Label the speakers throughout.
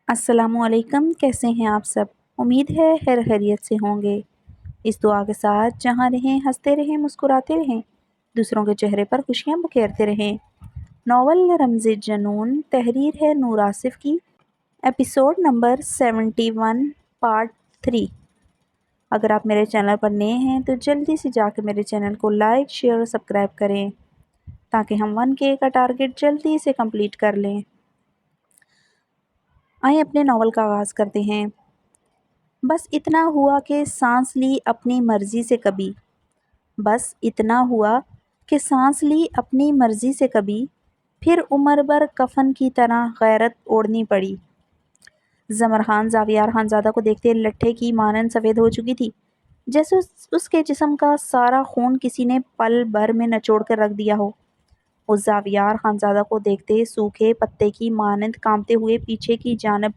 Speaker 1: السلام علیکم، کیسے ہیں آپ سب؟ امید ہے خیر خیریت سے ہوں گے۔ اس دعا کے ساتھ جہاں رہیں ہنستے رہیں مسکراتے رہیں، دوسروں کے چہرے پر خوشیاں بکھیرتے رہیں۔ ناول رمز جنون، تحریر ہے نور آصف کی، ایپیسوڈ نمبر 71 پارٹ 3۔ اگر آپ میرے چینل پر نئے ہیں تو جلدی سے جا کے میرے چینل کو لائک، شیئر اور سبسکرائب کریں تاکہ ہم 1K کا ٹارگٹ جلدی سے کمپلیٹ کر لیں۔ آئیں اپنے ناول کا آغاز کرتے ہیں۔ بس اتنا ہوا کہ سانس لی اپنی مرضی سے کبھی، بس اتنا ہوا کہ سانس لی اپنی مرضی سے کبھی، پھر عمر بھر کفن کی طرح غیرت اوڑھنی پڑی۔ زمر خان زاویار خانزادہ کو دیکھتے لٹھے کی مانند سفید ہو چکی تھی، جیسے اس کے جسم کا سارا خون کسی نے پل بھر میں نچوڑ کر رکھ دیا ہو۔ اس زاویار خانزادہ کو دیکھتے سوکھے پتے کی مانند کانپتے ہوئے پیچھے کی جانب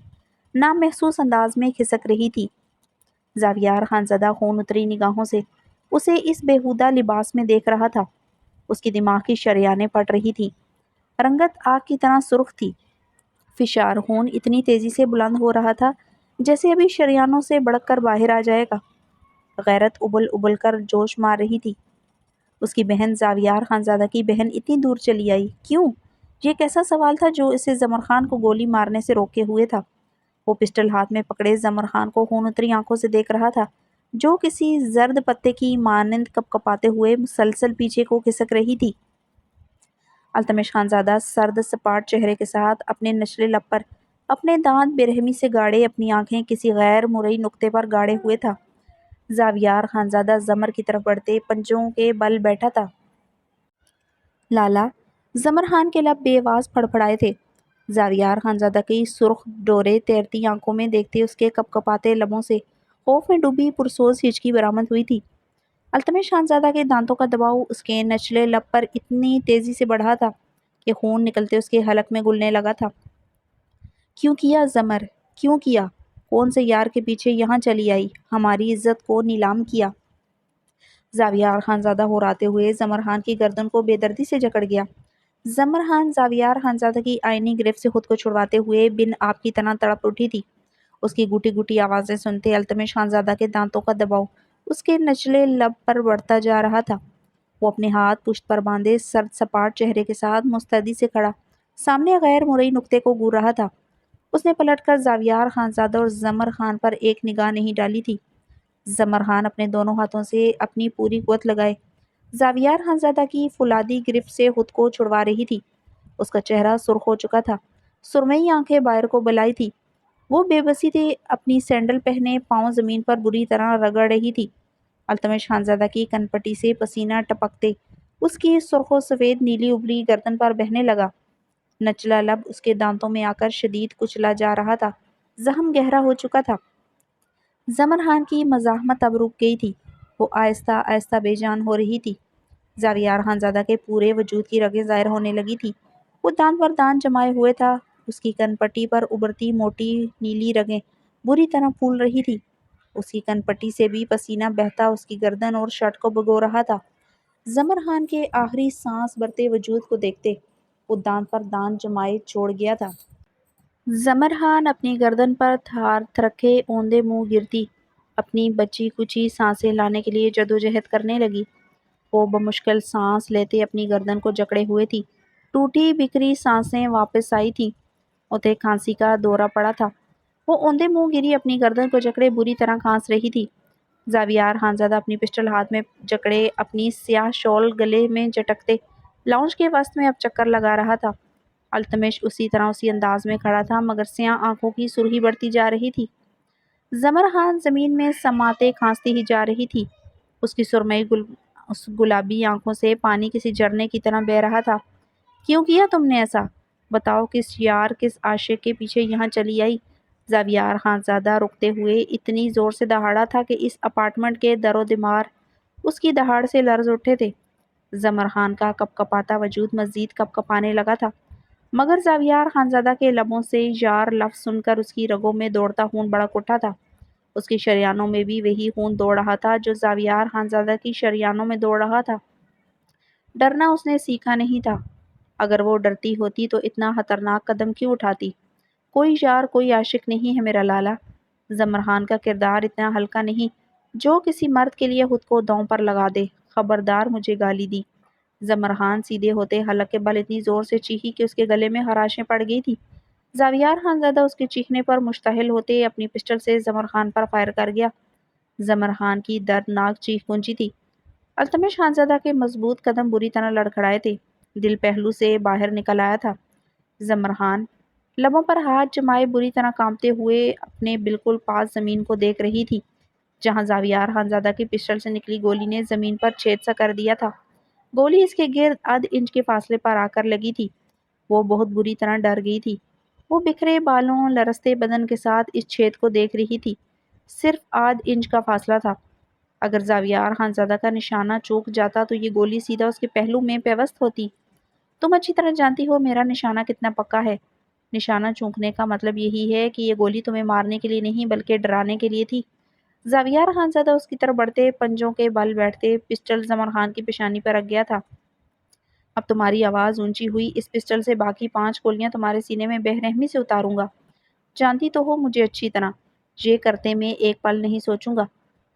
Speaker 1: نامحسوس انداز میں کھسک رہی تھی۔ زاویار خانزادہ خون اتری نگاہوں سے اسے اس بیہودہ لباس میں دیکھ رہا تھا۔ اس کی دماغ کی شریانیں پھٹ رہی تھی، رنگت آگ کی طرح سرخ تھی۔ فشار خون اتنی تیزی سے بلند ہو رہا تھا جیسے ابھی شریانوں سے بڑک کر باہر آ جائے گا۔ غیرت ابل ابل کر جوش مار رہی تھی۔ اس کی بہن زاویار خانزادہ کی بہن اتنی دور چلی آئی کیوں؟ یہ کیسا سوال تھا جو اسے زمر خان کو گولی مارنے سے روکے ہوئے تھا۔ وہ پسٹل ہاتھ میں پکڑے زمر خان کو خون اتری آنکھوں سے دیکھ رہا تھا، جو کسی زرد پتے کی مانند کپ کپاتے ہوئے مسلسل پیچھے کو کھسک رہی تھی۔ التمش خانزادہ سرد سپاٹ چہرے کے ساتھ اپنے نچلے لب پر اپنے دانت بے رحمی سے گاڑے اپنی آنکھیں کسی غیر مرئی نقطے پر گاڑے ہوئے تھا۔ زاویار خانزادہ زمر کی طرف بڑھتے پنجوں کے بل بیٹھا تھا۔ لالا، زمر خان کے لب بے آواز پھڑپھڑائے تھے۔ زاویار خانزادہ کی سرخ ڈورے تیرتی آنکھوں میں دیکھتے اس کے کپ کپاتے لبوں سے خوف میں ڈوبی پرسوز ہچکی برآمد ہوئی تھی۔ التمش خانزادہ کے دانتوں کا دباؤ اس کے نچلے لب پر اتنی تیزی سے بڑھا تھا کہ خون نکلتے اس کے حلق میں گلنے لگا تھا۔ کیوں کیا زمر، کیوں کیا؟ کون سے یار کے پیچھے یہاں چلی آئی؟ ہماری عزت کو نیلام کیا؟ زاویار خانزادہ ہراتے ہوئے زمر خان کی گردن کو بے دردی سے جکڑ گیا۔ زمر خان زاویار خانزادہ کی آئینی گرفت سے خود کو چھڑواتے ہوئے بن آپ کی طرح تڑپ اٹھی تھی۔ اس کی گوٹی گوٹی آوازیں سنتے التمش خانزادہ کے دانتوں کا دباؤ اس کے نچلے لب پر بڑھتا جا رہا تھا۔ وہ اپنے ہاتھ پشت پر باندھے سرد سپاٹ چہرے کے ساتھ مستعدی سے کھڑا سامنے غیر مرئی نقطے کو گور رہا تھا۔ اس نے پلٹ کر زاویار خانزادہ اور زمر خان پر ایک نگاہ نہیں ڈالی تھی۔ زمر خان اپنے دونوں ہاتھوں سے اپنی پوری قوت لگائے زاویار خانزادہ کی فولادی گرفت سے خود کو چھڑوا رہی تھی۔ اس کا چہرہ سرخ ہو چکا تھا، سرمئی آنکھیں باہر کو بلائی تھی۔ وہ بے بسی سے اپنی سینڈل پہنے پاؤں زمین پر بری طرح رگڑ رہی تھی۔ التمش خانزادہ کی کنپٹی سے پسینہ ٹپکتے اس کی سرخ و سفید نیلی ابلی گردن پر بہنے لگا۔ نچلا لب اس کے دانتوں میں آ کر شدید کچلا جا رہا تھا، زخم گہرا ہو چکا تھا۔ زمر خان کی مزاحمت اب رک گئی تھی، وہ آہستہ آہستہ بے جان ہو رہی تھی۔ زاویار خانزادہ کے پورے وجود کی رگیں ظاہر ہونے لگی تھی۔ وہ دانت پر دانت جمائے ہوئے تھا، اس کی کنپٹی پر ابھرتی موٹی نیلی رگیں بری طرح پھول رہی تھی۔ اس کی کنپٹی سے بھی پسینہ بہتا اس کی گردن اور شرٹ کو بھگو رہا تھا۔ زمر خان کے آخری سانس بھرتے وجود کو دیکھتے وہ دانت پر دانت جمائے چھوڑ گیا تھا۔ زمر خان اپنی گردن پر تھار تھرکے اوندے منہ گرتی اپنی بچی کچی سانسیں لانے کے لیے جدوجہد کرنے لگی۔ وہ بمشکل سانس لیتے اپنی گردن کو جکڑے ہوئے تھی، ٹوٹی بکھری سانسیں واپس آئی تھی۔ اسے کھانسی کا دورہ پڑا تھا۔ وہ اوندے منہ گری اپنی گردن کو جکڑے بری طرح کھانس رہی تھی۔ زاویار خانزادہ اپنی پسٹل ہاتھ میں جکڑے اپنی سیاہ شال گلے میں جٹکتے لاؤنج کے وسط میں اب چکر لگا رہا تھا۔ التمش اسی طرح اسی انداز میں کھڑا تھا مگر سیاہ آنکھوں کی سرخی بڑھتی جا رہی تھی۔ زمر خان زمین میں سماتے کھانستی ہی جا رہی تھی۔ اس کی سرمئی گلابی آنکھوں سے پانی کسی جھرنے کی طرح بہہ رہا تھا۔ کیوں کیا تم نے ایسا؟ بتاؤ، کس یار کس عاشق کے پیچھے یہاں چلی آئی؟ زاویار خانزادہ رکتے ہوئے اتنی زور سے دہاڑا تھا کہ اس اپارٹمنٹ کے در و دیوار اس کی دہاڑ سے لرز اٹھے تھے۔ زمر خان کا کپ کپاتا وجود مزید کپ کپانے لگا تھا مگر زاویار خانزادہ کے لبوں سے یار لفظ سن کر اس کی رگوں میں دوڑتا خون بڑک اٹھا تھا۔ اس کی شریانوں میں بھی وہی خون دوڑ رہا تھا جو زاویار خانزادہ کی شریانوں میں دوڑ رہا تھا۔ ڈرنا اس نے سیکھا نہیں تھا۔ اگر وہ ڈرتی ہوتی تو اتنا خطرناک قدم کیوں اٹھاتی؟ کوئی یار کوئی عاشق نہیں ہے میرا لالا۔ زمرحان کا کردار اتنا ہلکا نہیں جو کسی مرد کے لیے خود کو داؤں پر لگا دے۔ خبردار مجھے گالی دی۔ زمرحان سیدھے ہوتے حلق کے بل اتنی زور سے چیخی کہ اس کے گلے میں خراشیں پڑ گئی تھی۔ زاویار خانزادہ اس کے چیخنے پر مشتعل ہوتے اپنی پسٹل سے زمرخان پر فائر کر گیا۔ زمرخان کی دردناک چیخ گونجی تھی۔ التمش خانزادہ کے مضبوط قدم بری طرح لڑکھڑائے تھے۔ دل پہلو سے باہر نکل آیا تھا۔ زمرخان لبوں پر ہاتھ جمائے بری طرح کانپتے ہوئے اپنے بالکل پاس زمین کو دیکھ رہی تھی جہاں زاویار خانزادہ کی پسٹل سے نکلی گولی نے زمین پر چھید سا کر دیا تھا۔ گولی اس کے گرد آدھ انچ کے فاصلے پر آ کر لگی تھی۔ وہ بہت بری طرح ڈر گئی تھی۔ وہ بکھرے بالوں لرزتے بدن کے ساتھ اس چھید کو دیکھ رہی تھی۔ صرف آدھ انچ کا فاصلہ تھا۔ اگر زاویار خانزادہ کا نشانہ چوک جاتا تو یہ گولی سیدھا اس کے پہلو میں پیوست ہوتی۔ تم اچھی طرح جانتی ہو میرا نشانہ کتنا پکا ہے۔ نشانہ چونکنے کا مطلب یہی ہے کہ یہ گولی تمہیں مارنے کے لیے نہیں بلکہ ڈرانے کے لیے تھی۔ زاویار خانزادہ اس کی طرف بڑھتے پنجوں کے بل بیٹھتے پسٹل زمرخان کی پیشانی پر رکھ گیا تھا۔ اب تمہاری آواز اونچی ہوئی اس پسٹل سے باقی 5 گولیاں تمہارے سینے میں بے رحمی سے اتاروں گا۔ جانتی تو ہو مجھے اچھی طرح۔ یہ کرتے میں ایک پل نہیں سوچوں گا۔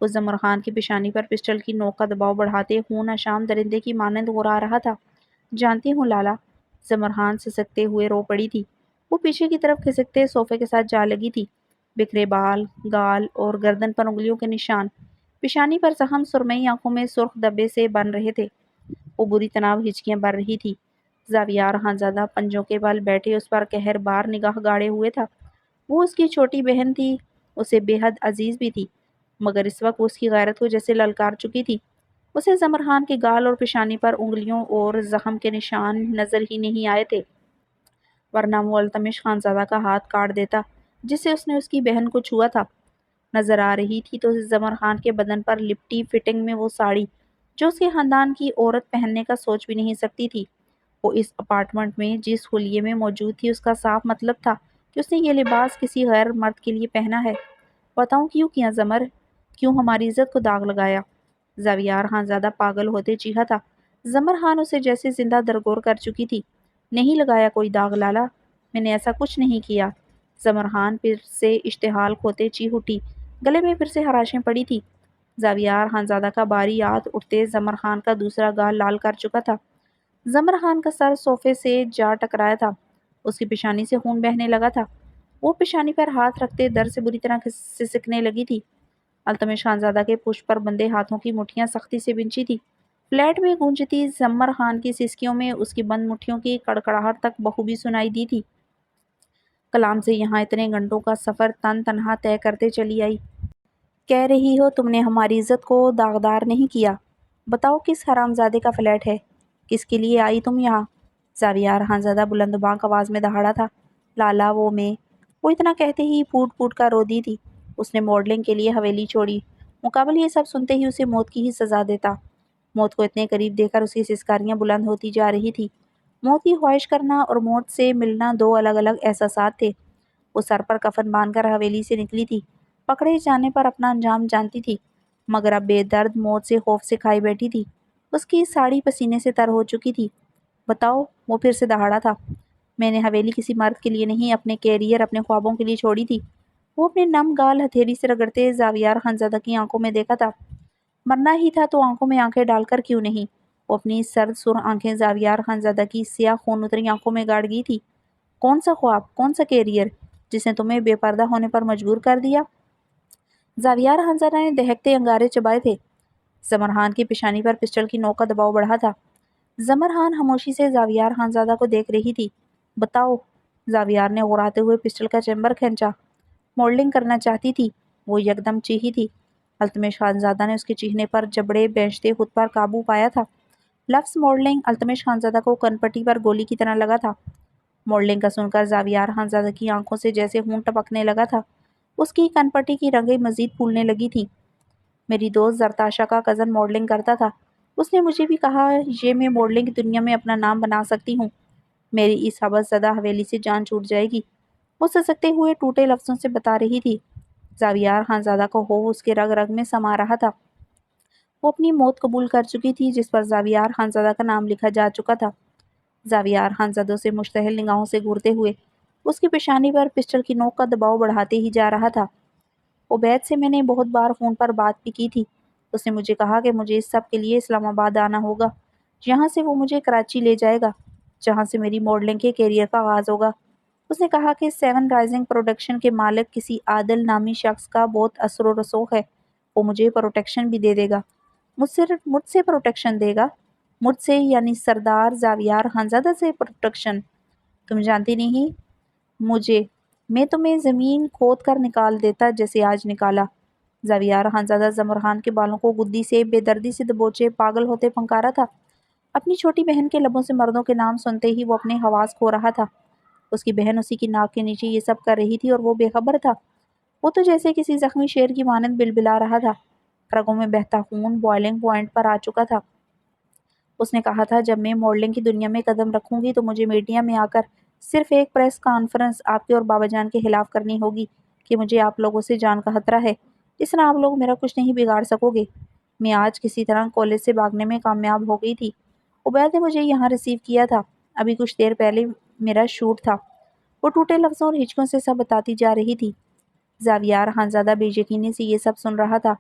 Speaker 1: اس زمرخان کی پیشانی پر پسٹل کی نوک کا دباؤ بڑھاتے خون اشام درندے کی مانند غرا رہا تھا۔ جانتی ہوں لالا۔ زمرخان سسکتے ہوئے رو پڑی تھی۔ وہ پیچھے کی طرف کھسکتے صوفے کے ساتھ جا لگی تھی۔ بکھرے بال، گال اور گردن پر انگلیوں کے نشان، پیشانی پر زخم سرمئی آنکھوں میں سرخ دبے سے بن رہے تھے۔ وہ بری طرح ہچکیاں بھر رہی تھی۔ زاویار خانزادہ پنجوں کے بل بیٹھے اس پر قہر بار نگاہ گاڑے ہوئے تھا۔ وہ اس کی چھوٹی بہن تھی، اسے بے حد عزیز بھی تھی، مگر اس وقت وہ اس کی غیرت کو جیسے للکار چکی تھی۔ اسے زمرخان کے گال اور پیشانی پر انگلیوں اور زخم کے نشان نظر ہی نہیں آئے تھے، ورنہ وہ التمش خانزادہ کا ہاتھ کاٹ دیتا جس سے اس نے اس کی بہن کو چھوا تھا۔ نظر آ رہی تھی تو زمرخان کے بدن پر لپٹی فٹنگ میں وہ ساڑی جو اس کے خاندان کی عورت پہننے کا سوچ بھی نہیں سکتی تھی۔ وہ اس اپارٹمنٹ میں جس خلیے میں موجود تھی اس کا صاف مطلب تھا کہ اس نے یہ لباس کسی غیر مرد کے لیے پہنا ہے۔ بتاؤں کیوں کیا زمر؟ کیوں ہماری عزت کو داغ لگایا؟ زاویار خانزادہ پاگل ہوتے چیخا تھا۔ زمرخان اسے جیسے زندہ درگور کر چکی تھی۔ نہیں لگایا کوئی داغ لالا، میں نے ایسا کچھ نہیں کیا۔ زمرخان پھر سے اشتعال کھوتے چیخ اٹھی۔ گلے میں پھر سے خراشیں پڑی تھی۔ زاویار خانزادہ کا باری ہاتھ اٹھتے زمرخان کا دوسرا گال لال کر چکا تھا۔ زمرخان کا سر صوفے سے جا ٹکرایا تھا۔ اس کی پیشانی سے خون بہنے لگا تھا۔ وہ پیشانی پر ہاتھ رکھتے درد سے بری طرح سسکنے لگی تھی۔ التمش خانزادہ کے پشت پر بندے ہاتھوں کی مٹھیاں سختی سے بنچی تھی۔ فلیٹ میں گونجتی زمرخان کی سسکیوں میں اس کی بند مٹھیوں کی کڑکڑاہٹ تک بخوبی سنائی دی تھی۔ کلام سے یہاں اتنے گھنٹوں کا سفر تن تنہا طے کرتے چلی آئی۔ کہہ رہی ہو تم نے ہماری عزت کو داغدار نہیں کیا۔ بتاؤ کس حرامزادے کا فلیٹ ہے؟ کس کے لیے آئی تم یہاں؟ زاویار خانزادہ بلند بانک آواز میں دہاڑا تھا۔ لالا وہ اتنا کہتے ہی پھوٹ پھوٹ کر رو دی تھی۔ اس نے ماڈلنگ کے لیے حویلی چھوڑی۔ مقابل یہ سب سنتے ہی اسے موت کی ہی سزا دیتا۔ موت کو اتنے قریب دیکھ کر اس کی سسکاریاں بلند ہوتی جا رہی تھی۔ موت کی خواہش کرنا اور موت سے ملنا 2 الگ الگ احساسات تھے۔ وہ سر پر کفن باندھ کر حویلی سے نکلی تھی۔ پکڑے جانے پر اپنا انجام جانتی تھی، مگر اب بے درد موت سے خوف سے کھائی بیٹھی تھی۔ اس کی ساڑی پسینے سے تر ہو چکی تھی۔ بتاؤ، وہ پھر سے دہاڑا تھا۔ میں نے حویلی کسی مرد کے لیے نہیں، اپنے کیریئر، اپنے خوابوں کے لیے چھوڑی تھی۔ وہ اپنے نم گال ہتھیلی سے رگڑتے زاویار خانزادہ کی آنکھوں میں دیکھا تھا۔ مرنا ہی تھا تو آنکھوں میں آنکھیں ڈال کر کیوں نہیں؟ وہ اپنی سرد سرخ آنکھیں زاویار خانزادہ کی سیاہ خون اتری آنکھوں میں گاڑ گئی تھی۔ کون سا خواب، کون سا کیریئر جس نے تمہیں بے پردہ ہونے پر مجبور کر دیا؟ زاویار خانزادہ نے دہکتے انگارے چبائے تھے۔ زمرخان کی پیشانی پر پسٹل کی نوک کا دباؤ بڑھا تھا۔ زمرخان خاموشی سے زاویار خانزادہ کو دیکھ رہی تھی۔ بتاؤ۔ زاویار نے غراتے ہوئے پسٹل کا چیمبر کھینچا۔ ماڈلنگ کرنا چاہتی تھی، وہ یکدم چیخی تھی۔ التمش خانزادہ نے اس کے چیخنے پر جبڑے بھینچتے خود پر قابو پایا تھا۔ لفظ ماڈلنگ التمش خانزادہ کو کن پٹی پر گولی کی طرح لگا تھا۔ ماڈلنگ کا سن کر زاویار خانزادہ کی آنکھوں سے جیسے خون ٹپکنے لگا تھا۔ اس کی کن پٹی کی رگیں مزید پھولنے لگی تھیں۔ میری دوست زرتاشا کا کزن ماڈلنگ کرتا تھا۔ اس نے مجھے بھی کہا یہ میں ماڈلنگ کی دنیا میں اپنا نام بنا سکتی ہوں۔ میری اس حبس زدہ حویلی سے جان چھوٹ جائے گی۔ وہ سسکتے ہوئے ٹوٹے لفظوں سے بتا رہی تھی۔ زاویار خانزادہ کا خوف اس کے رگ رگ میں سما رہا تھا۔ وہ اپنی موت قبول کر چکی تھی جس پر زاویار خانزادہ کا نام لکھا جا چکا تھا۔ زاویار خانزادوں سے مشتعل نگاہوں سے گھورتے ہوئے اس کی پیشانی پر پسٹل کی نوک کا دباؤ بڑھاتے ہی جا رہا تھا۔ عبید سے میں نے بہت بار فون پر بات بھی کی تھی۔ اس نے مجھے کہا کہ مجھے اس سب کے لیے اسلام آباد آنا ہوگا۔ یہاں سے وہ مجھے کراچی لے جائے گا، جہاں سے میری ماڈلنگ کے کیریئر کا آغاز ہوگا۔ اس نے کہا کہ 7 رائزنگ پروڈکشن کے مالک کسی عادل نامی شخص کا بہت اثر و رسوخ ہے، وہ مجھے پروٹیکشن بھی دے گا۔ مجھ سے پروٹیکشن دے گا؟ مجھ سے یعنی سردار زاویار خانزادہ سے پروٹیکشن؟ تم جانتی نہیں مجھے، میں تمہیں زمین کھود کر نکال دیتا جیسے آج نکالا۔ زاویار خانزادہ زمر خان کے بالوں کو گدی سے بے دردی سے دبوچے پاگل ہوتے پھنکارا تھا۔ اپنی چھوٹی بہن کے لبوں سے مردوں کے نام سنتے ہی وہ اپنے حواس کھو رہا تھا۔ اس کی بہن اسی کی ناک کے نیچے یہ سب کر رہی تھی اور وہ بے خبر تھا۔ وہ تو جیسے کسی زخمی شیر کی مانند بلبلا رہا تھا۔ رگوں میں بہتا خون بوائلنگ پوائنٹ پر آ چکا تھا۔ اس نے کہا تھا جب میں ماڈلنگ کی دنیا میں قدم رکھوں گی تو مجھے میڈیا میں آ کر صرف ایک پریس کانفرنس آپ کے اور بابا جان کے خلاف کرنی ہوگی کہ مجھے آپ لوگوں سے جان کا خطرہ ہے، اس طرح آپ لوگ میرا کچھ نہیں بگاڑ سکو گے۔ میں آج کسی طرح کالج سے بھاگنے میں کامیاب ہو گئی تھی۔ عبید نے مجھے یہاں ریسیو کیا تھا، ابھی کچھ دیر پہلے میرا شوٹ تھا۔ وہ ٹوٹے لفظوں اور ہچکوں سے سب بتاتی جا رہی تھی۔ زاویار خانزادہ بے یقینی سے یہ سب سن رہا تھا۔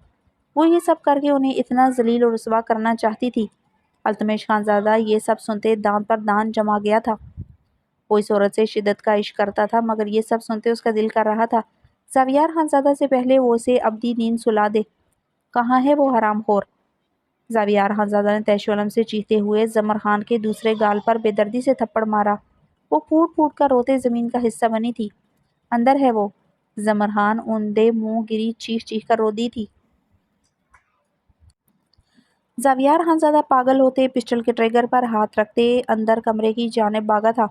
Speaker 1: وہ یہ سب کر کے انہیں اتنا ذلیل و رسوا کرنا چاہتی تھی۔ التمش خانزادہ یہ سب سنتے دان پر دان جما گیا تھا۔ وہ اس عورت سے شدت کا عشق کرتا تھا، مگر یہ سب سنتے اس کا دل کر رہا تھا زاویار خانزادہ سے پہلے وہ اسے ابدی نیند سلا دے۔ کہاں ہے وہ حرام خور؟ زاویار خانزادہ نے طیش و علم سے چیختے ہوئے زمر خان کے دوسرے گال پر بے دردی سے تھپڑ مارا۔ وہ پھوٹ پھوٹ کر روتے زمین کا حصہ بنی تھی۔ اندر ہے وہ؟ زمر خان اوندے منہ گری چیخ چیخ کر رو دی تھی۔ زاویار خانزادہ پاگل ہوتے پسٹل کے ٹریگر پر ہاتھ رکھتے اندر کمرے کی جانب بھاگا تھا۔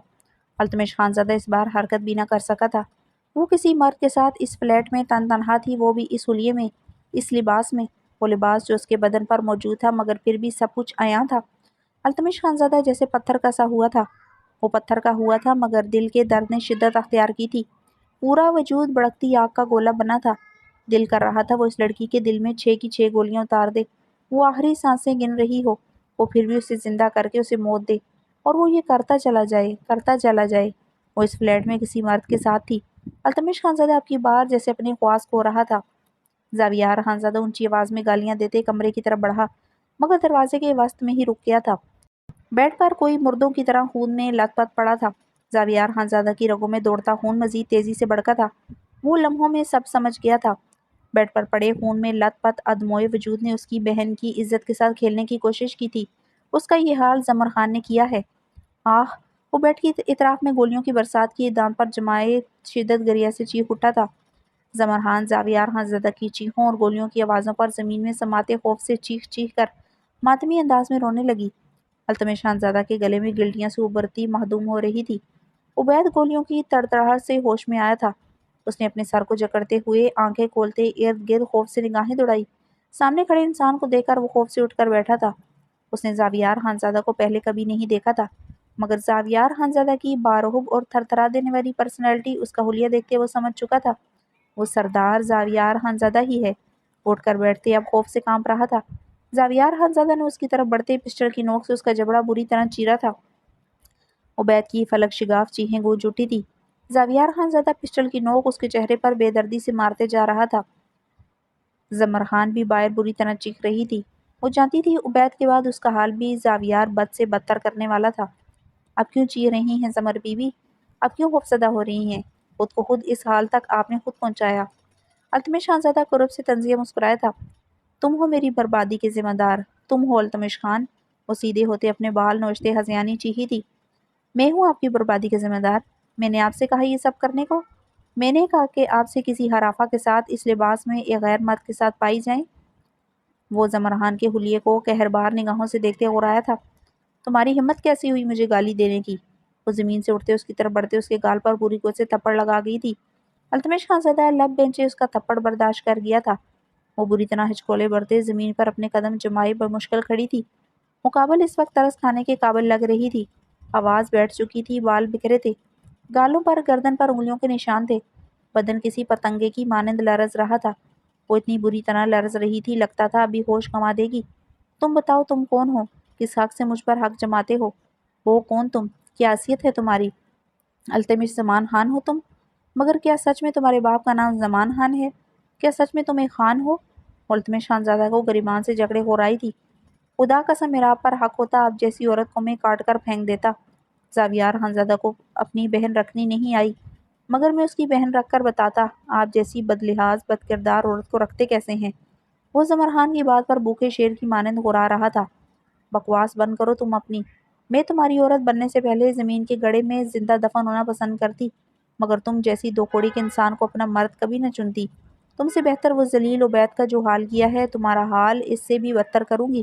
Speaker 1: التمش خانزادہ اس بار حرکت بھی نہ کر سکا تھا۔ وہ کسی مرد کے ساتھ اس فلیٹ میں تنہا تھی، وہ بھی اس حلیے میں، اس لباس میں، وہ لباس جو اس کے بدن پر موجود تھا مگر پھر بھی سب کچھ عیاں تھا۔ التمش خانزادہ جیسے پتھر کا سا ہوا تھا۔ وہ پتھر کا ہوا تھا مگر دل کے درد نے شدت اختیار کی تھی۔ پورا وجود بھڑکتی آگ کا گولا بنا تھا۔ دل کر رہا تھا وہ اس لڑکی کے دل میں 6 کی 6 گولیاں اتار دے، وہ آخری سانسیں گن رہی ہو، وہ پھر بھی اسے زندہ کر کے اسے موت دے، اور وہ یہ کرتا چلا جائے، کرتا چلا جائے۔ وہ اس فلیٹ میں کسی مرد کے ساتھ تھی۔ التمش خانزادہ اب کی بار جیسے اپنی خواص کھو رہا تھا۔ زاویار خانزادہ اونچی آواز میں گالیاں دیتے کمرے کی طرف بڑھا، مگر دروازے کے وسط میں ہی رک گیا تھا۔ بیڈ پر کوئی مردوں کی طرح خون میں لت پت پڑا تھا۔ زاویار خانزادہ کی رگوں میں دوڑتا خون مزید تیزی سے بڑھتا تھا۔ وہ لمحوں میں سب سمجھ گیا تھا۔ بیڈ پر پڑے خون میں لت پت ادموئے وجود نے اس کی بہن کی عزت کے ساتھ کھیلنے کی کوشش کی تھی۔ اس کا یہ حال زمر خان نے کیا ہے۔ آہ! وہ بیڈ کی اطراف میں گولیوں کی برسات کی دان پر جمائے شدت گریہ سے چیخ اٹھا تھا۔ زمر خان زاویار خانزادہ کی چیخوں اور گولیوں کی آوازوں پر زمین میں سماتے خوف سے چیخ چیخ کر ماتمی انداز میں رونے لگی۔ التمش خانزادہ کے گلے میں گلٹیاں سے ابھرتی معدوم ہو رہی تھی۔ عبید گولیوں کی تڑتڑاہٹ سے ہوش میں آیا تھا۔ اس نے اپنے سر کو جکڑتے ہوئے آنکھیں کھولتے ارد گرد خوف سے نگاہیں دوڑائی۔ سامنے کھڑے انسان کو دیکھ کر وہ خوف سے اٹھ کر بیٹھا تھا۔ اس نے زاویار خانزادہ کو پہلے کبھی نہیں دیکھا تھا، مگر زاویار خانزادہ کی بارہب اور تھر تھرا دینے والی پرسنالٹی، اس کا حلیہ دیکھتے وہ سمجھ چکا تھا وہ سردار زاویار خانزادہ ہی ہے۔ اٹھ کر بیٹھتے اب خوف سے کانپ رہا تھا۔ زاویار خانزادہ نے اس کی طرف بڑھتے پسٹل کی نوک سے اس کا جبڑا بری طرح چیرا تھا۔ عبید کی فلک شگاف چیخیں گونج اٹھی تھی۔ زاویار خانزادہ پسٹل کی نوک اس کے چہرے پر بے دردی سے مارتے جا رہا تھا۔ زمر خان بھی باہر بری طرح چیخ رہی تھی۔ وہ جانتی تھی عبید کے بعد اس کا حال بھی زاویار بد سے بدتر کرنے والا تھا۔ اب کیوں چیخ رہی ہیں زمر بی بی؟ اب کیوں خوفزدہ ہو رہی ہیں؟ خود کو خود اس حال تک آپ نے خود پہنچایا۔ التمش خانزادہ قرب سے طنزیہ مسکرایا تھا۔ تم ہو میری بربادی کے ذمہ دار، تم ہو التمش خان۔ وہ سیدھے ہوتے اپنے بال نوچتے ہذیانی چیخی تھی۔ میں ہوں آپ کی بربادی کے ذمہ دار؟ میں نے آپ سے کہا یہ سب کرنے کو؟ میں نے کہا کہ آپ سے کسی ہرافہ کے ساتھ اس لباس میں ایک غیر مرد کے ساتھ پائی جائیں؟ وہ زمر خان کے حلیے کو قہربار نگاہوں سے دیکھتے غرایا تھا۔ تمہاری ہمت کیسی ہوئی مجھے گالی دینے کی؟ وہ زمین سے اٹھتے اس کی طرف بڑھتے اس کے گال پر پوری قوت سے تھپڑ لگا گئی تھی۔ التمش خانزادہ لب بینچے اس کا تھپڑ برداشت کر گیا تھا۔ وہ بری طرح ہچکولے بڑھتے زمین پر اپنے قدم جمائے بمشکل کھڑی تھی۔ مقابل اس وقت ترس کھانے کے قابل لگ رہی تھی۔ آواز بیٹھ چکی تھی، بال بکھرے تھے، گالوں پر گردن پر انگلیوں کے نشان تھے، بدن کسی پتنگے کی مانند لرز رہا تھا۔ وہ اتنی بری طرح لرز رہی تھی لگتا تھا ابھی ہوش گنوا دے گی۔ تم بتاؤ تم کون ہو؟ کس حق سے مجھ پر حق جماتے ہو؟ ہو کون تم؟ کیا حیثیت ہے تمہاری؟ التمش زمان خان ہو تم؟ مگر کیا سچ میں تمہارے باپ کا نام زمان خان ہے؟ کیا سچ میں تم ایک خان ہو؟ التمش خانزادہ کو گریبان سے جکڑے ہو رہی تھی۔ خدا قسم میرا آپ پر حق ہوتا آپ جیسی عورت کو میں کاٹ کر پھینک دیتا۔ زاویار خانزادہ کو اپنی بہن رکھنی نہیں آئی، مگر میں اس کی بہن رکھ کر بتاتا آپ جیسی بدلحاظ بد کردار عورت کو رکھتے کیسے ہیں۔ وہ زمر خان کی بات پر بھوکے شیر کی مانند گھرا رہا تھا۔ بکواس بند کرو تم اپنی۔ میں تمہاری عورت بننے سے پہلے زمین کے گڑھے میں زندہ دفن ہونا پسند کرتی، مگر تم جیسی دو کوڑی کے انسان کو اپنا مرد کبھی نہ چنتی۔ تم سے بہتر وہ ذلیل عبید کا جو حال کیا ہے، تمہارا حال اس سے بھی بدتر کروں گی۔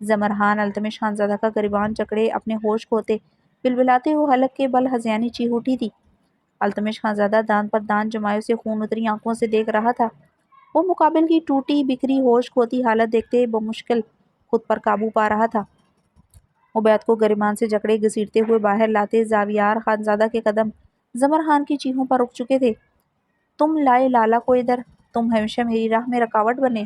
Speaker 1: زمر خان التمش خانزادہ کا گریبان جکڑے اپنے ہوش کھوتے بلبلاتے ہوئے حلق کے بل ہذیانی چیخ اٹھی تھی۔ التمش خانزادہ دانت پر دانت جمائے اسے خون اتری آنکھوں سے دیکھ رہا تھا۔ وہ مقابل کی ٹوٹی بکھری ہوش کھوتی حالت دیکھتے بمشکل خود پر قابو پا رہا تھا۔ عبید کو گریبان سے جکڑے گھسیٹتے ہوئے باہر لاتے زاویار خانزادہ کے قدم زمر خان کی چیخوں پر رک چکے تھے۔ تم لائے لالا کو ادھر، تم ہمیشہ میری راہ میں رکاوٹ بنے۔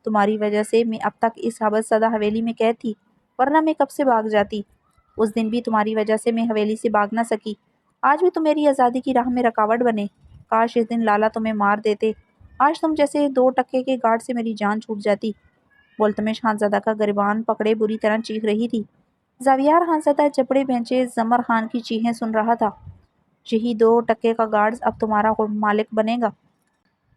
Speaker 1: تمہاری وجہ سے میں اب تک اس حبس زدہ حویلی میں قید تھی، ورنہ میں کب سے بھاگ جاتی۔ اس دن بھی تمہاری وجہ سے میں حویلی سے بھاگ نہ سکی، آج بھی تم میری آزادی کی راہ میں رکاوٹ بنے۔ کاش اس دن لالا تمہیں مار دیتے، آج تم جیسے 2 ٹکے کے گارڈ سے میری جان چھوٹ جاتی۔ وہ التمش خانزادہ کا گریبان پکڑے بری طرح چیخ رہی تھی۔ زاویار خانزادہ جبڑے بھینچے زمر خان کی چیخیں سن رہا تھا۔ یہی 2 ٹکے کا گارڈ اب تمہارا مالک بنے گا۔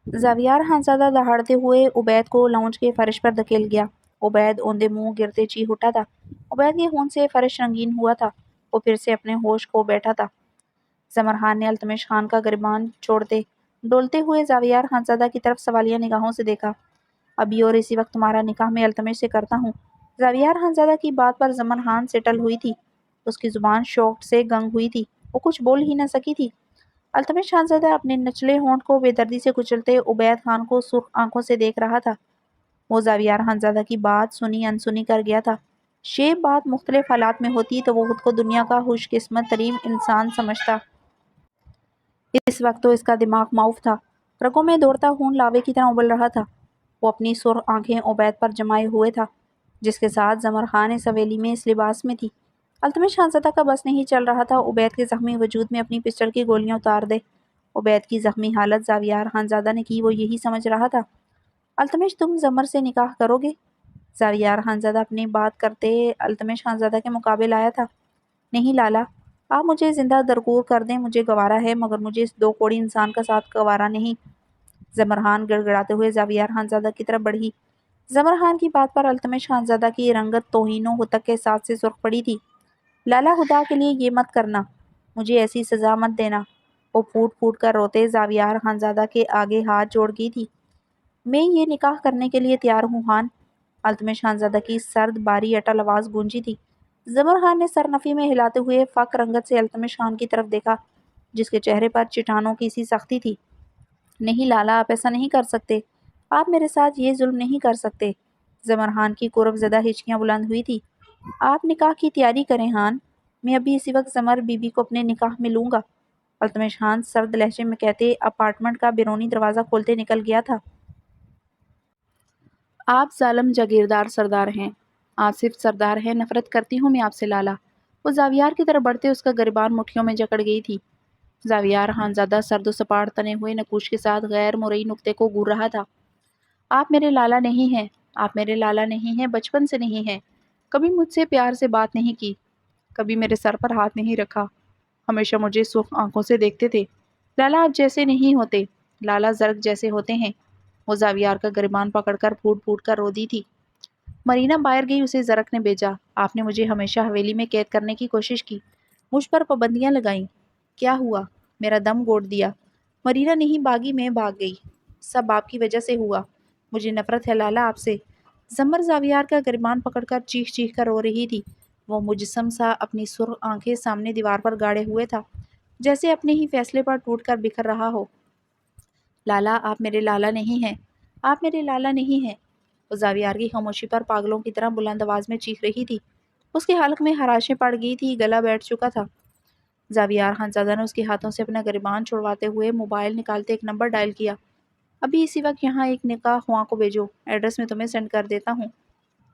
Speaker 1: زاویار خانزادہ دہاڑتے ہوئے عبید کو لاؤنج کے فرش پر دھکیل گیا۔ عبید اوندے منہ گرتے چیخ اٹھا تھا۔ عبید کے خون سے فرش رنگین ہوا تھا۔ وہ پھر سے اپنے ہوش کھو بیٹھا تھا۔ زمر خان نے التمش خان کا گریبان چھوڑتے ڈولتے ہوئے زاویار خانزادہ کی طرف سوالیہ نگاہوں سے دیکھا۔ ابھی اور اسی وقت تمہارا نکاح میں التمش سے کرتا ہوں۔ زاویار خانزادہ کی بات پر زمر خان سے ٹل ہوئی تھی۔ اس کی زبان شوق سے گنگ ہوئی تھی، وہ کچھ بول ہی نہ سکی تھی۔ التمش خانزادہ اپنے نچلے ہونٹ کو بے دردی سے کچلتے عبید خان کو سرخ آنکھوں سے دیکھ رہا تھا۔ وہ زاویار خانزادہ کی بات سنی انسنی کر گیا تھا۔ شیب بات مختلف حالات میں ہوتی تو وہ خود کو دنیا کا خوش قسمت ترین انسان سمجھتا۔ اس وقت تو اس کا دماغ معاف تھا، رگوں میں دوڑتا خون لاوے کی طرح ابل رہا تھا۔ وہ اپنی سرخ آنکھیں عبید پر جمائے ہوئے تھا، جس کے ساتھ زمر خان اس حویلی میں اس لباس میں تھی۔ التمش خانزادہ کا بس نہیں چل رہا تھا عبید کے زخمی وجود میں اپنی پسٹل کی گولیاں اتار دے۔ عبید کی زخمی حالت زاویار خانزادہ نے کی وہ یہی سمجھ رہا تھا۔ التمش تم زمر سے نکاح کرو گے؟ زاویار خانزادہ اپنی بات کرتے التمش خانزادہ کے مقابل آیا تھا۔ نہیں لالا، آپ مجھے زندہ درگور کر دیں، مجھے گوارا ہے، مگر مجھے اس 2 کوڑی انسان کا ساتھ گوارا نہیں۔ زمر خان گڑ گڑاتے ہوئے زاویار خانزادہ کی طرف بڑھی۔ زمر خان کی بات پر التمش خانزادہ کی رنگت توہین و ہتک کے ساتھ سے سرخ پڑی تھی۔ لالا خدا کے لیے یہ مت کرنا، مجھے ایسی سزا مت دینا۔ وہ پھوٹ پھوٹ کر روتے زاویار خانزادہ کے آگے ہاتھ جوڑ گئی تھی۔ میں یہ نکاح کرنے کے لیے تیار ہوں خان۔ التمش خانزادہ کی سرد باری اٹل آواز گونجی تھی۔ زمر خان نے سر نفی میں ہلاتے ہوئے فق رنگت سے التمش خان کی طرف دیکھا، جس کے چہرے پر چٹانوں کی سی سختی تھی۔ نہیں لالا، آپ ایسا نہیں کر سکتے، آپ میرے ساتھ یہ ظلم نہیں کر سکتے۔ زمر خان کی کرب زدہ ہچکیاں بلند ہوئی تھی۔ آپ نکاح کی تیاری کریں خان، میں ابھی اسی وقت زمر بی بی کو اپنے نکاح میں لوں گا۔ التمش خان سرد لہجے میں کہتے اپارٹمنٹ کا بیرونی دروازہ کھولتے نکل گیا تھا۔ آپ ظالم جاگیردار سردار ہیں، آپ صرف سردار ہیں، نفرت کرتی ہوں میں آپ سے لالا۔ وہ زاویار کی طرف بڑھتے اس کا گریبان مٹھیوں میں جکڑ گئی تھی۔ زاویار خانزادہ سرد و سپاٹ تنے ہوئے نقوش کے ساتھ غیر مرئی نکتے کو گور رہا تھا۔ آپ میرے لالا نہیں ہیں، آپ میرے لالا نہیں ہیں، بچپن سے نہیں ہیں، کبھی مجھ سے پیار سے بات نہیں کی، کبھی میرے سر پر ہاتھ نہیں رکھا، ہمیشہ مجھے سرخ آنکھوں سے دیکھتے تھے۔ لالا آپ جیسے نہیں ہوتے، لالا زرق جیسے ہوتے ہیں۔ وہ زاویار کا گریبان پکڑ کر پھوٹ پھوٹ کر رو دی تھی۔ مرینا باہر گئی، اسے زرق نے بھیجا۔ آپ نے مجھے ہمیشہ حویلی میں قید کرنے کی کوشش کی، مجھ پر پابندیاں لگائیں، کیا ہوا؟ میرا دم گھوٹ دیا۔ مرینا نہیں بھاگی، میں بھاگ گئی، سب آپ کی وجہ سے ہوا، مجھے نفرت ہے لالا آپ سے۔ زمر زاویار کا گریبان پکڑ کر چیخ چیخ کر رو رہی تھی۔ وہ مجسم سا اپنی سرخ آنکھیں سامنے دیوار پر گاڑے ہوئے تھا، جیسے اپنے ہی فیصلے پر ٹوٹ کر بکھر رہا ہو۔ لالا آپ میرے لالا نہیں ہیں، آپ میرے لالا نہیں ہیں۔ وہ زاویار کی خاموشی پر پاگلوں کی طرح بلند آواز میں چیخ رہی تھی۔ اس کے حلق میں خراشیں پڑ گئی تھی، گلا بیٹھ چکا تھا۔ زاویار خانزادہ نے اس کے ہاتھوں سے اپنا گریبان چھڑواتے ہوئے موبائل نکالتے ایک نمبر ڈائل کیا۔ ابھی اسی وقت یہاں ایک نکاح خواں کو بھیجو، ایڈریس میں تمہیں سینڈ کر دیتا ہوں۔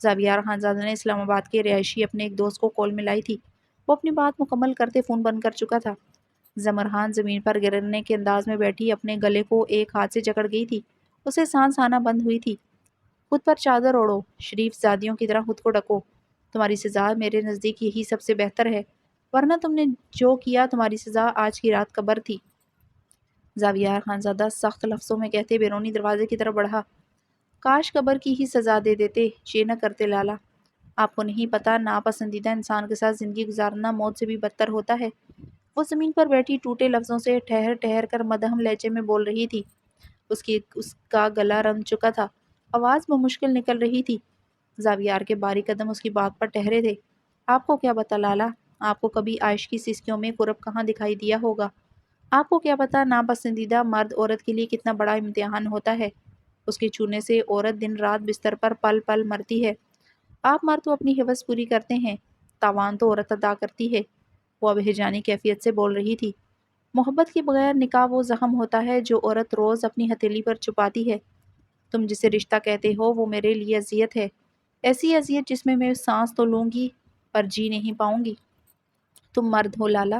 Speaker 1: زاویار خانزادہ نے اسلام آباد کے رہائشی اپنے ایک دوست کو کال ملائی تھی۔ وہ اپنی بات مکمل کرتے فون بند کر چکا تھا۔ زمرہان زمین پر گرنے کے انداز میں بیٹھی اپنے گلے کو ایک ہاتھ سے جکڑ گئی تھی۔ اسے سانس آنا بند ہوئی تھی۔ خود پر چادر اوڑھو، شریف زادیوں کی طرح خود کو ڈھکو۔ تمہاری سزا میرے نزدیک یہی سب سے بہتر ہے، ورنہ تم نے جو کیا تمہاری سزا آج کی رات قبر تھی۔ زاویار خانزادہ سخت لفظوں میں کہتے بیرونی دروازے کی طرف بڑھا۔ کاش قبر کی ہی سزا دے دیتے، یہ نہ کرتے لالا۔ آپ کو نہیں پتا ناپسندیدہ انسان کے ساتھ زندگی گزارنا موت سے بھی بدتر ہوتا ہے۔ وہ زمین پر بیٹھی ٹوٹے لفظوں سے ٹھہر ٹھہر کر مدھم لہجے میں بول رہی تھی۔ اس کا گلا رم چکا تھا، آواز بمشکل نکل رہی تھی۔ زاویار کے باری قدم اس کی بات پر ٹھہرے تھے۔ آپ کو کیا پتا لالا، آپ کو کبھی عائش کی سسکیوں میں قرب کہاں دکھائی دیا ہوگا؟ آپ کو کیا پتا ناپسندیدہ مرد عورت کے لیے کتنا بڑا امتحان ہوتا ہے۔ اس کے چھونے سے عورت دن رات بستر پر پل پل مرتی ہے۔ آپ مرد تو اپنی حوث پوری کرتے ہیں، تاوان تو عورت ادا کرتی ہے۔ وہ اب ہیجانی کیفیت سے بول رہی تھی۔ محبت کے بغیر نکاح وہ زخم ہوتا ہے جو عورت روز اپنی ہتھیلی پر چھپاتی ہے۔ تم جسے رشتہ کہتے ہو وہ میرے لیے اذیت ہے، ایسی اذیت جس میں سانس تو لوں گی پر جی نہیں پاؤں گی۔ تم مرد ہو لالا،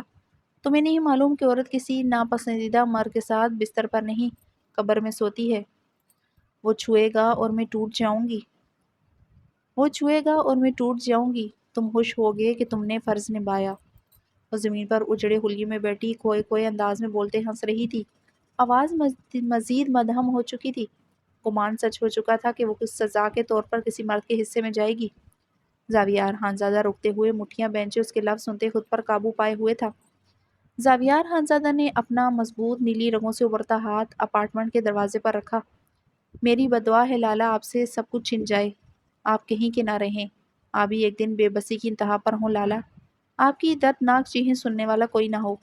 Speaker 1: تمہیں نہیں معلوم کہ عورت کسی ناپسندیدہ مرد کے ساتھ بستر پر نہیں قبر میں سوتی ہے۔ وہ چھوئے گا اور میں ٹوٹ جاؤں گی، وہ چھوئے گا اور میں ٹوٹ جاؤں گی۔ تم خوش ہوگے کہ تم نے فرض نبھایا۔ وہ زمین پر اجڑے حلیے میں بیٹھی کھوئے کھوئے انداز میں بولتے ہنس رہی تھی۔ آواز مزید مدھم ہو چکی تھی۔ گمان سچ ہو چکا تھا کہ وہ کچھ سزا کے طور پر کسی مرد کے حصے میں جائے گی۔ زاویار خانزادہ رکتے ہوئے مٹھیاں بینچے اس کے لفظ سنتے خود پر قابو پائے ہوئے تھا۔ زاویار خانزادہ نے اپنا مضبوط نیلی رگوں سے ابھرتا ہاتھ اپارٹمنٹ کے دروازے پر رکھا۔ میری بدعا ہے لالا آپ سے سب کچھ چھن جائے، آپ کہیں کہ نہ رہیں، آپ بھی ایک دن بے بسی کی انتہا پر ہوں لالا، آپ کی دردناک چیخیں سننے والا کوئی نہ ہو۔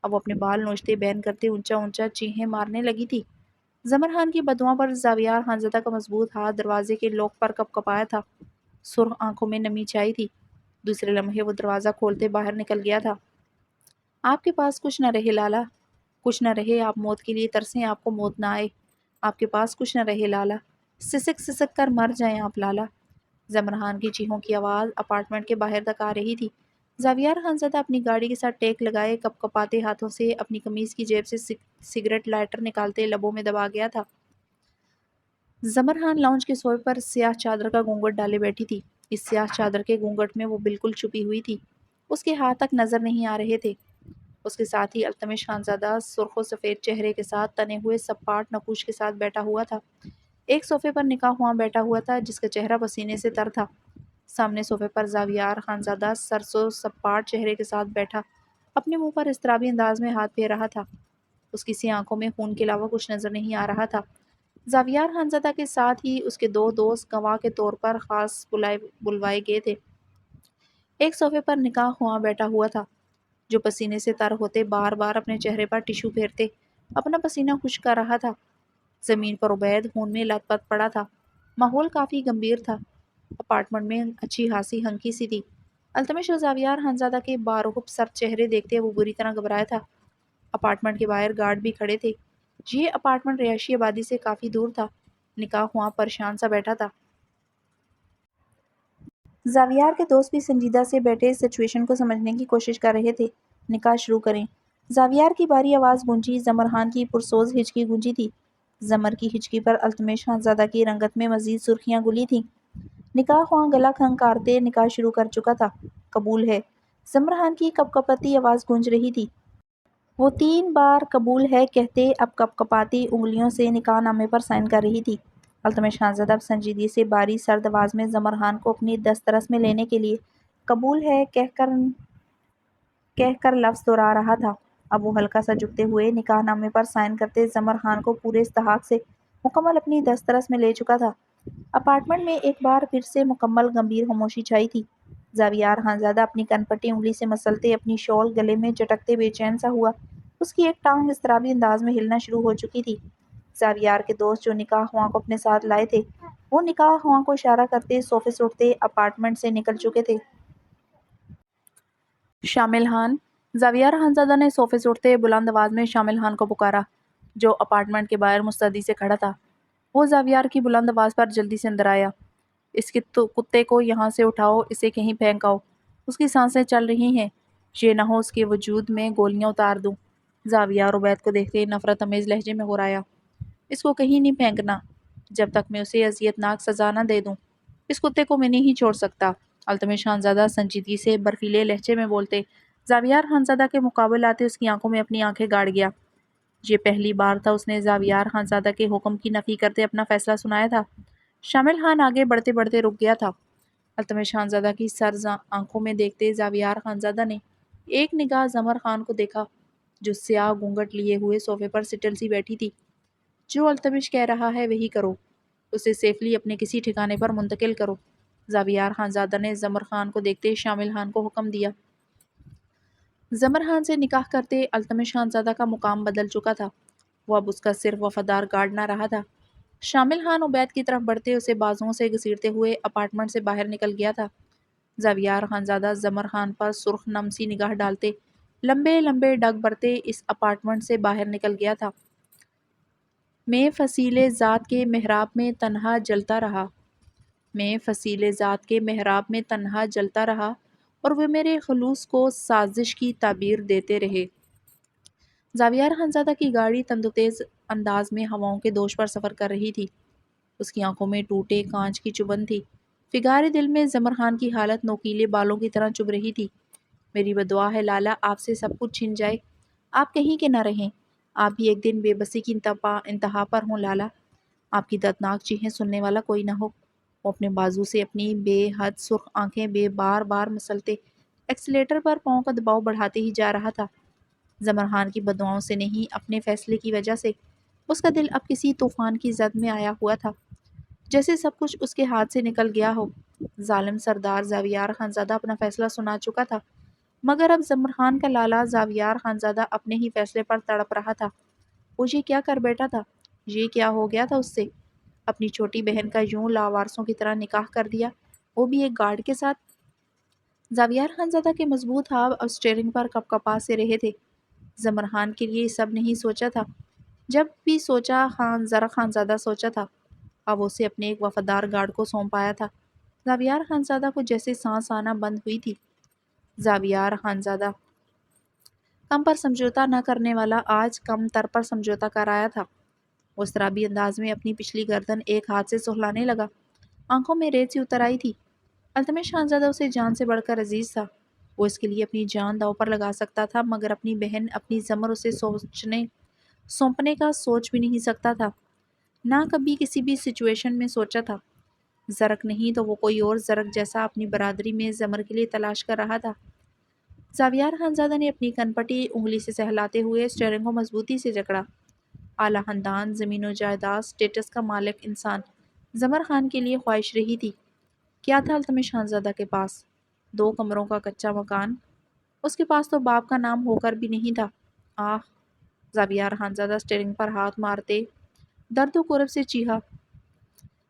Speaker 1: اب وہ اپنے بال نوچتے بین کرتے اونچا اونچا چیخیں مارنے لگی تھی۔ زمرہان کی بدعا پر زاویار خانزادہ کا مضبوط ہاتھ دروازے کے لوک پر کپ کپایا تھا۔ سرخ آنکھوں میں نمی چھائی تھی۔ دوسرے لمحے وہ دروازہ کھولتے باہر نکل گیا تھا۔ آپ کے پاس کچھ نہ رہے لالا، کچھ نہ رہے، آپ موت کے لیے ترسیں، آپ کو موت نہ آئے، آپ کے پاس کچھ نہ رہے لالا، سسک سسک کر مر جائیں آپ لالا۔ زمرہان کی چیخوں کی آواز اپارٹمنٹ کے باہر تک آ رہی تھی۔ زاویار خانزادہ اپنی گاڑی کے ساتھ ٹیک لگائے کپ کپاتے ہاتھوں سے اپنی قمیض کی جیب سے سگریٹ لائٹر نکالتے لبوں میں دبا گیا تھا۔ زمرہان لاؤنج کے صوفے پر سیاہ چادر کا گھونگھٹ ڈالے بیٹھی تھی۔ اس سیاہ چادر کے گھونگھٹ میں وہ بالکل چھپی ہوئی تھی، اس کے ہاتھ تک نظر نہیں آ رہے تھے۔ اس کے ساتھ ہی التمش خانزادہ سرخ و سفید چہرے کے ساتھ تنے ہوئے سپاٹ نقوش کے ساتھ بیٹھا ہوا تھا۔ ایک صوفے پر نکاح خواں بیٹھا ہوا تھا جس کا چہرہ پسینے سے تر تھا۔ سامنے صوفے پر زاویار خانزادہ سرسو سپاٹ چہرے کے ساتھ بیٹھا اپنے منہ پر اضطرابی انداز میں ہاتھ پھیر رہا تھا۔ اس کی سی آنکھوں میں خون کے علاوہ کچھ نظر نہیں آ رہا تھا۔ زاویار خانزادہ کے ساتھ ہی اس کے دو دوست گواہ کے طور پر خاص بلوائے گئے تھے۔ ایک صوفے پر نکاح خواں بیٹھا ہوا تھا جو پسینے سے تر ہوتے بار بار اپنے چہرے پر ٹشو پھیرتے اپنا پسینہ خشک کر رہا تھا۔ زمین پر عبید خون میں لت پت پڑا تھا۔ ماحول کافی گمبھیر تھا۔ اپارٹمنٹ میں اچھی خاصی ہنکی سی تھی۔ التمش اور زاویار خانزادہ کے بارغب سرد چہرے دیکھتے وہ بری طرح گھبرایا تھا۔ اپارٹمنٹ کے باہر گارڈ بھی کھڑے تھے۔ یہ اپارٹمنٹ رہائشی آبادی سے کافی دور تھا۔ نکاح خواں پریشان سا بیٹھا تھا۔ زاویار کے دوست بھی سنجیدہ سے بیٹھے سچویشن کو سمجھنے کی کوشش کر رہے تھے۔ نکاح شروع کریں۔ زاویار کی بھاری آواز گونجی۔ زمرہان کی پرسوز ہچکی گونجی تھی۔ زمر کی ہچکی پر التمش خانزادہ کی رنگت میں مزید سرخیاں گلی تھیں۔ نکاح خواں گلا کھنکارتے نکاح شروع کر چکا تھا۔ قبول ہے، زمرہان کی کپ کپاتی آواز گونج رہی تھی۔ وہ 3 بار قبول ہے کہتے اب کپ کپاتی انگلیوں سے نکاح نامے پر سائن کر رہی تھی۔ التمش خانزادہ اب سنجیدگی سے باری سرد آواز میں زمرہان کو اپنی دسترس میں لینے کے لیے قبول ہے کہہ کر لفظ دہرا رہا تھا۔ اب وہ ہلکا سا جھکتے ہوئے نکاح نامے پر سائن کرتے زمرہان کو پورے استحقاق سے مکمل اپنی دسترس میں لے چکا تھا۔ اپارٹمنٹ میں ایک بار پھر سے مکمل گمبھیر خاموشی چھائی تھی۔ زاویار خانزادہ اپنی کنپٹی انگلی سے مسلتے اپنی شال گلے میں چٹکتے بے چین سا ہوا۔ اس کی ایک ٹانگ اضطرابی انداز میں ہلنا شروع ہو چکی تھی۔ زاویار کے دوست جو نکاح خواں کو اپنے ساتھ لائے تھے وہ نکاح خواں کو اشارہ کرتے صوفے سے اٹھتے اپارٹمنٹ سے نکل چکے تھے۔ شامل خان، زاویار خانزادہ نے صوفے سے اٹھتے بلند آواز میں شامل خان کو پکارا جو اپارٹمنٹ کے باہر مستعدی سے کھڑا تھا۔ وہ زاویار کی بلند آواز پر جلدی سے اندر آیا۔ اس کتے کو یہاں سے اٹھاؤ، اسے کہیں پھینک آؤ، اس کی سانسیں چل رہی ہیں، یہ نہ ہو اس کے وجود میں گولیاں اتار دوں۔
Speaker 2: زاویہ اور عبید کو دیکھتے نفرت امیز لہجے میں غرایا، اس کو کہیں نہیں پھینکنا جب تک میں اسے اذیت ناک سزا نہ دے دوں، اس کتے کو میں نہیں چھوڑ سکتا۔ التمش خانزادہ سنجیدگی سے برفیلے لہجے میں بولتے، زاویار خانزادہ کے مقابل آتے اس کی آنکھوں میں اپنی آنکھیں گاڑ گیا۔ یہ پہلی بار تھا اس نے زاویار خانزادہ کے حکم کی نفی کرتے اپنا فیصلہ سنایا تھا۔ شامل خان آگے بڑھتے بڑھتے رک گیا تھا۔ التمش خانزادہ کی سرز آنکھوں میں دیکھتے زاویار خانزادہ نے ایک نگاہ زمر خان کو دیکھا جو سیاہ گھونگھٹ لیے ہوئے صوفے پر سٹل سی بیٹھی تھی۔ جو التمش کہہ رہا ہے وہی کرو، اسے سیفلی اپنے کسی ٹھکانے پر منتقل کرو۔ زاویار خانزادہ نے زمر خان کو دیکھتے شامل خان کو حکم دیا۔ زمر خان سے نکاح کرتے التمش خانزادہ کا مقام بدل چکا تھا، وہ اب اس کا صرف وفادار گارڈ نہ رہا تھا۔ شامل خان عبید کی طرف بڑھتے اسے بازوؤں سے گھسیٹتے ہوئے اپارٹمنٹ سے باہر نکل گیا تھا۔ زاویار خانزادہ زمر خان پر سرخ نم سی نگاہ ڈالتے لمبے لمبے ڈگ برتے اس اپارٹمنٹ سے باہر نکل گیا تھا۔ میں فصیل ذات کے محراب میں تنہا جلتا رہا، میں فصیل ذات کے محراب میں تنہا جلتا رہا اور وہ میرے خلوص کو سازش کی تعبیر دیتے رہے۔ زاویار خانزادہ کی گاڑی تندوتیز انداز میں ہواؤں کے دوش پر سفر کر رہی تھی، اس کی آنکھوں میں ٹوٹے کانچ کی چبھن تھی، فگارے دل میں زمر خان کی حالت نوکیلے بالوں کی طرح چبھ رہی تھی۔ میری بدعا ہے لالا آپ سے سب کچھ چھن جائے، آپ کہیں کے نہ رہیں، آپ بھی ایک دن بے بسی کی انتہا پر ہوں لالا، آپ کی دردناک چیخیں سننے والا کوئی نہ ہو۔ وہ اپنے بازو سے اپنی بے حد سرخ آنکھیں بے بار بار مسلتے ایکسیلیٹر پر پاؤں کا دباؤ بڑھاتے ہی جا رہا تھا۔ زمر خان کی بددعاؤں سے نہیں، اپنے فیصلے کی وجہ سے اس کا دل اب کسی طوفان کی زد میں آیا ہوا تھا، جیسے سب کچھ اس کے ہاتھ سے نکل گیا ہو۔ ظالم سردار زاویار خانزادہ اپنا فیصلہ سنا چکا تھا، مگر اب زمر خان کا لالا زاویار خانزادہ اپنے ہی فیصلے پر تڑپ رہا تھا۔ وہ یہ کیا کر بیٹھا تھا؟ یہ کیا ہو گیا تھا اس سے؟ اپنی چھوٹی بہن کا یوں لاوارسوں کی طرح نکاح کر دیا، وہ بھی ایک گارڈ کے ساتھ۔ زاویار خانزادہ کے مضبوط ہاتھ اب اسٹیئرنگ پر کپ کپا سے رہے تھے۔ زمر خان کے لیے سب نہیں سوچا تھا، جب بھی سوچا زرا خانزادہ سوچا تھا، اب اسے اپنے ایک وفادار گارڈ کو سونپ پایا تھا۔ زاویار خانزادہ کو جیسے سانس آنا بند ہوئی تھی۔ زاویار خانزادہ کم پر سمجھوتا نہ کرنے والا آج کم تر پر سمجھوتا کر آیا تھا۔ وہ اضطرابی انداز میں اپنی پچھلی گردن ایک ہاتھ سے سہلانے لگا، آنکھوں میں ریت سی اتر آئی تھی۔ التمش خانزادہ اسے جان سے بڑھ کر عزیز تھا، وہ اس کے لیے اپنی جان داؤ پر لگا سکتا تھا، مگر اپنی بہن اپنی زمر اسے سونپنے کا سوچ بھی نہیں سکتا تھا، نہ کبھی کسی بھی سچویشن میں سوچا تھا۔ زرق نہیں تو وہ کوئی اور زرق جیسا اپنی برادری میں زمر کے لیے تلاش کر رہا تھا۔ زاویار خانزادہ نے اپنی کنپٹی انگلی سے سہلاتے ہوئے اسٹیئرنگ کو مضبوطی سے جکڑا۔ اعلیٰ خاندان، زمین و جائیداد، اسٹیٹس کا مالک انسان زمر خان کے لیے خواہش رہی تھی۔ کیا تھا التمش خانزادہ کے پاس؟ 2 کمروں کا کچا مکان، اس کے پاس تو باپ کا نام ہو کر بھی نہیں تھا۔ آہ! زاویار خانزادہ اسٹیئرنگ پر ہاتھ مارتے درد و کرب سے چیخا،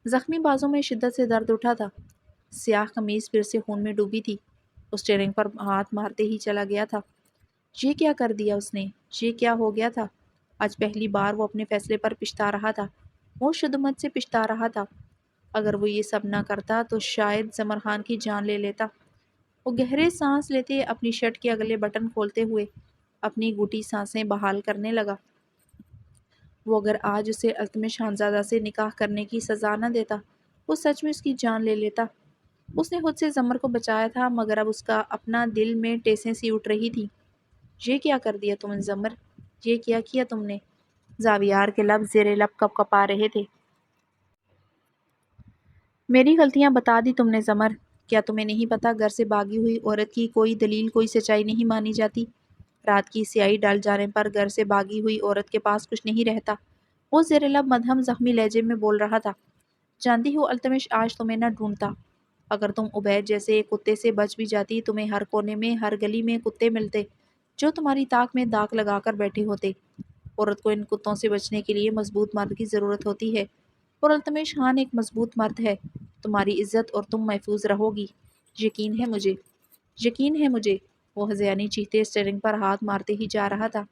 Speaker 2: زخمی بازوں میں شدت سے درد اٹھا تھا، سیاہ قمیض پھر سے خون میں ڈوبی تھی، اس اسٹیئرنگ پر ہاتھ مارتے ہی چلا گیا تھا۔ یہ کیا کر دیا اس نے؟ یہ کیا ہو گیا تھا؟ آج پہلی بار وہ اپنے فیصلے پر پچھتا رہا تھا، وہ شدمت سے پچھتا رہا تھا۔ اگر وہ یہ سب نہ کرتا تو شاید زمر خان کی جان لے لیتا۔ وہ گہرے سانس لیتے اپنی شرٹ کے اگلے بٹن کھولتے ہوئے اپنی گھٹی سانسیں بحال کرنے لگا۔ وہ اگر آج اسے التمش خانزادہ سے نکاح کرنے کی سزا نہ دیتا، وہ سچ میں اس کی جان لے لیتا۔ اس نے خود سے زمر کو بچایا تھا، مگر اب اس کا اپنا دل میں ٹیسیں سی اٹھ رہی تھی۔ یہ کیا کر دیا تم نے زمر؟ یہ کیا کیا تم نے؟ زاویار کے لب زیر لب کپ کپا رہے تھے۔ میری غلطیاں بتا دی تم نے زمر، کیا تمہیں نہیں پتا گھر سے بھاگی ہوئی عورت کی کوئی دلیل، کوئی سچائی نہیں مانی جاتی؟ رات کی سیاہی ڈل جانے پر گھر سے بھاگی ہوئی عورت کے پاس کچھ نہیں رہتا۔ وہ زیر لب مدھم زخمی لہجے میں بول رہا تھا۔ جانتی ہو التمش، آج تمہیں نہ ڈھونڈتا، اگر تم عبید جیسے ایک کتے سے بچ بھی جاتی، تمہیں ہر کونے میں ہر گلی میں کتے ملتے جو تمہاری طاق میں داغ لگا کر بیٹھے ہوتے۔ عورت کو ان کتوں سے بچنے کے لیے مضبوط مرد کی ضرورت ہوتی ہے، اور التمش خان ایک مضبوط مرد ہے۔ تمہاری عزت اور تم محفوظ رہو گی، یقین ہے مجھے، یقین ہے مجھے۔ وہ ہذیانی چیختے اسٹیئرنگ پر ہاتھ مارتے ہی جا رہا تھا۔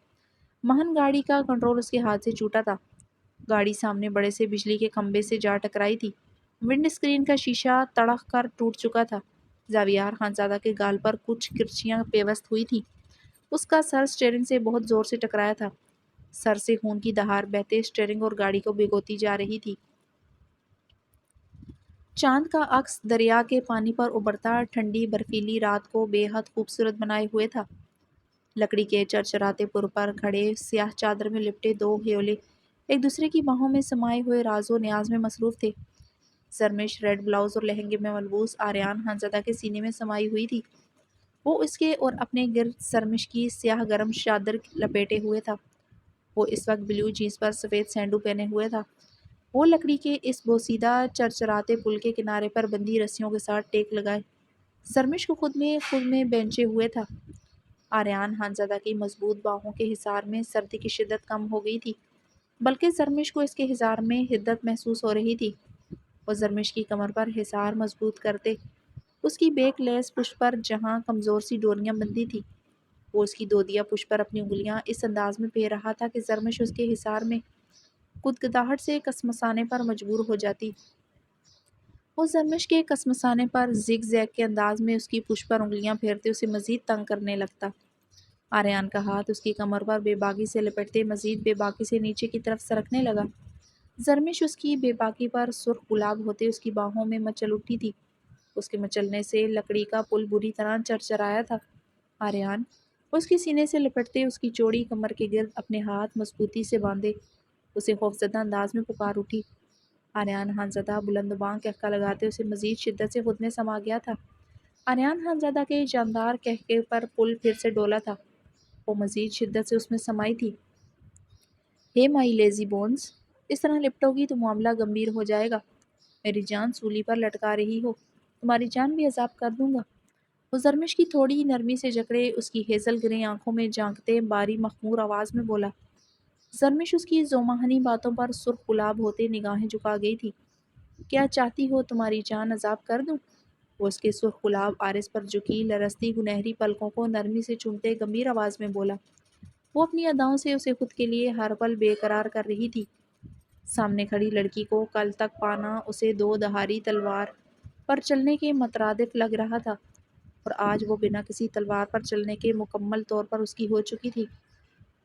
Speaker 2: مہن گاڑی کا کنٹرول اس کے ہاتھ سے چھوٹا تھا، گاڑی سامنے بڑے سے بجلی کے کھمبے سے جا ٹکرائی تھی، ونڈ اسکرین کا شیشہ تڑک کر ٹوٹ چکا تھا۔ زاویار خانزادہ کے گال پر کچھ کرچیاں پیوست ہوئی تھیں، اس کا سر اسٹیئرنگ سے بہت زور سے ٹکرایا تھا۔ سر سے خون کی دھار بہتے اسٹیئرنگ اور گاڑی کو بھگوتی جا رہی تھی۔ چاند کا عکس دریا کے پانی پر ابھرتا ٹھنڈی برفیلی رات کو بے حد خوبصورت بنائے ہوئے تھا۔ لکڑی کے چرچراتے پل پر کھڑے سیاہ چادر میں لپٹے دو ہیولے ایک دوسرے کی باہوں میں سمائے ہوئے راز و نیاز میں مصروف تھے۔ زرمش ریڈ بلاؤز اور لہنگے میں ملبوس آریان خانزادہ کے سینے میں سمائی ہوئی تھی۔ وہ اس کے اور اپنے گرد زرمش کی سیاہ گرم چادر لپیٹے ہوئے تھا۔ وہ اس وقت بلیو جینس پر سفید سینڈو پہنے ہوئے تھا۔ وہ لکڑی کے اس بوسیدہ چرچراتے پل کے کنارے پر بندھی رسیوں کے ساتھ ٹیک لگائے زرمش کو خود میں بینچے ہوئے تھا۔ آریان خانزادہ کی مضبوط باہوں کے حصار میں سردی کی شدت کم ہو گئی تھی، بلکہ زرمش کو اس کے حصار میں حدت محسوس ہو رہی تھی۔ وہ زرمش کی کمر پر حصار مضبوط کرتے اس کی بیک لیس پشت پر جہاں کمزور سی ڈوریاں بندھی تھی، وہ اس کی دودیا پشت پر اپنی انگلیاں اس انداز میں پھیر رہا تھا کہ زرمش اس کے حصار میں گدگداہٹ سے کسمسانے پر مجبور ہو جاتی۔ وہ زرمش کے کسمسانے پر زگ زیگ کے انداز میں اس کی پشت پر انگلیاں پھیرتے اسے مزید تنگ کرنے لگتا۔ آریان کا ہاتھ اس کی کمر پر بے باکی سے لپٹتے مزید بے باکی سے نیچے کی طرف سرکنے لگا۔ زرمش اس کی بے باکی پر سرخ گلاب ہوتے اس کی باہوں میں مچل اٹھی تھی۔ اس کے مچلنے سے لکڑی کا پل بری طرح چرچرایا تھا۔ آریان اس کے سینے سے لپٹتے اس کی چوڑی کمر کے گرد اپنے ہاتھ مضبوطی سے باندھے اسے خوفزدہ انداز میں پکار اٹھی۔ آریان خانزادہ بلند و بانگ قہقہ لگاتے اسے مزید شدت سے خود میں سما گیا تھا۔ آریان خانزادہ کے جاندار قہقہے پر پل پھر سے ڈولا تھا۔ وہ مزید شدت سے اس میں سمائی تھی۔ ہے مائی لیزی بونز، اس طرح لپٹو گی تو معاملہ گمبھیر ہو جائے گا۔ میری جان سولی پر لٹکا رہی ہو، تمہاری جان بھی عذاب کر دوں گا۔ وہ زرمش کی تھوڑی نرمی سے جکڑے اس کی ہیزل گرے آنکھوں میں جھانکتے باری مخمور آواز میں بولا۔ زرمش اس کی ذومعنی باتوں پر سرخ گلاب ہوتے نگاہیں جھکا گئی تھی۔ کیا چاہتی ہو تمہاری جان عذاب کر دوں؟ وہ اس کے سرخ گلاب عارض پر جھکی لرزتی گنہری پلکوں کو نرمی سے چومتے گمبھیر آواز میں بولا۔ وہ اپنی اداؤں سے اسے خود کے لیے ہر پل بے قرار کر رہی تھی۔ سامنے کھڑی لڑکی کو کل تک پانا اسے دو دھاری تلوار پر چلنے کے مترادف لگ رہا تھا، اور آج وہ بنا کسی تلوار پر چلنے کے مکمل طور پر اس کی ہو چکی تھی۔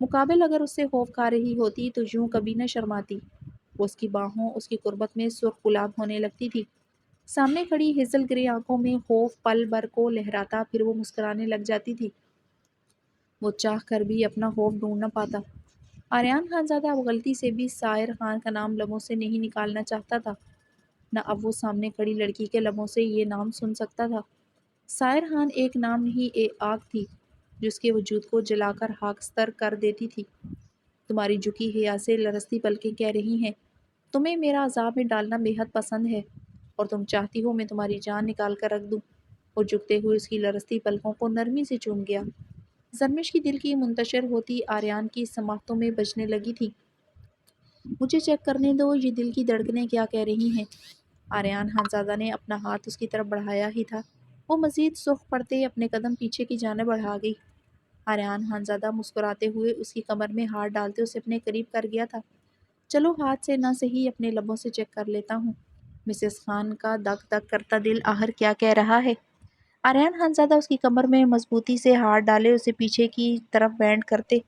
Speaker 2: مقابل اگر اس سے خوف کھا رہی ہوتی تو یوں کبھی نہ شرماتی۔ وہ اس کی باہوں اس کی قربت میں سرخ گلاب ہونے لگتی تھی۔ سامنے کھڑی ہیزل گرے آنکھوں میں خوف پل بھر کو لہراتا، پھر وہ مسکرانے لگ جاتی تھی۔ وہ چاہ کر بھی اپنا خوف ڈھونڈ نہ پاتا۔ آریان خانزادہ اب غلطی سے بھی سائر خان کا نام لبوں سے نہیں نکالنا چاہتا تھا، نہ اب وہ سامنے کھڑی لڑکی کے لبوں سے یہ نام سن سکتا تھا۔ سائر خان ایک نام نہیں، ایک آگ تھی جو اس کے وجود کو جلا کر خاکستر کر دیتی تھی۔ تمہاری جھکی حیا سے لرزتی پلکیں کہہ رہی ہیں تمہیں میرا عذاب میں ڈالنا بے حد پسند ہے، اور تم چاہتی ہو میں تمہاری جان نکال کر رکھ دوں۔ وہ جھکتے ہوئے اس کی لرزتی پلکوں کو نرمی سے چوم گیا۔ زرمش کی دل کی منتشر ہوتی آریان کی سماعتوں میں بجنے لگی تھی۔ مجھے چیک کرنے دو یہ دل کی دھڑکنیں کیا کہہ رہی ہیں۔ آریان خانزادہ نے اپنا ہاتھ اس کی طرف بڑھایا ہی تھا، وہ مزید سرخ پڑتے اپنے قدم پیچھے کی جانب بڑھا گئی۔ آریان خانزادہ مسکراتے ہوئے اس کی کمر میں ہاتھ ڈالتے اسے اپنے قریب کر گیا تھا۔ چلو ہاتھ سے نہ صحیح اپنے لبوں سے چیک کر لیتا ہوں، مسز خان کا دک دک کرتا دل آخر کیا کہہ رہا ہے۔ آریان خانزادہ اس کی کمر میں مضبوطی سے ہاتھ ڈالے اسے پیچھے کی طرف بینڈ کرتے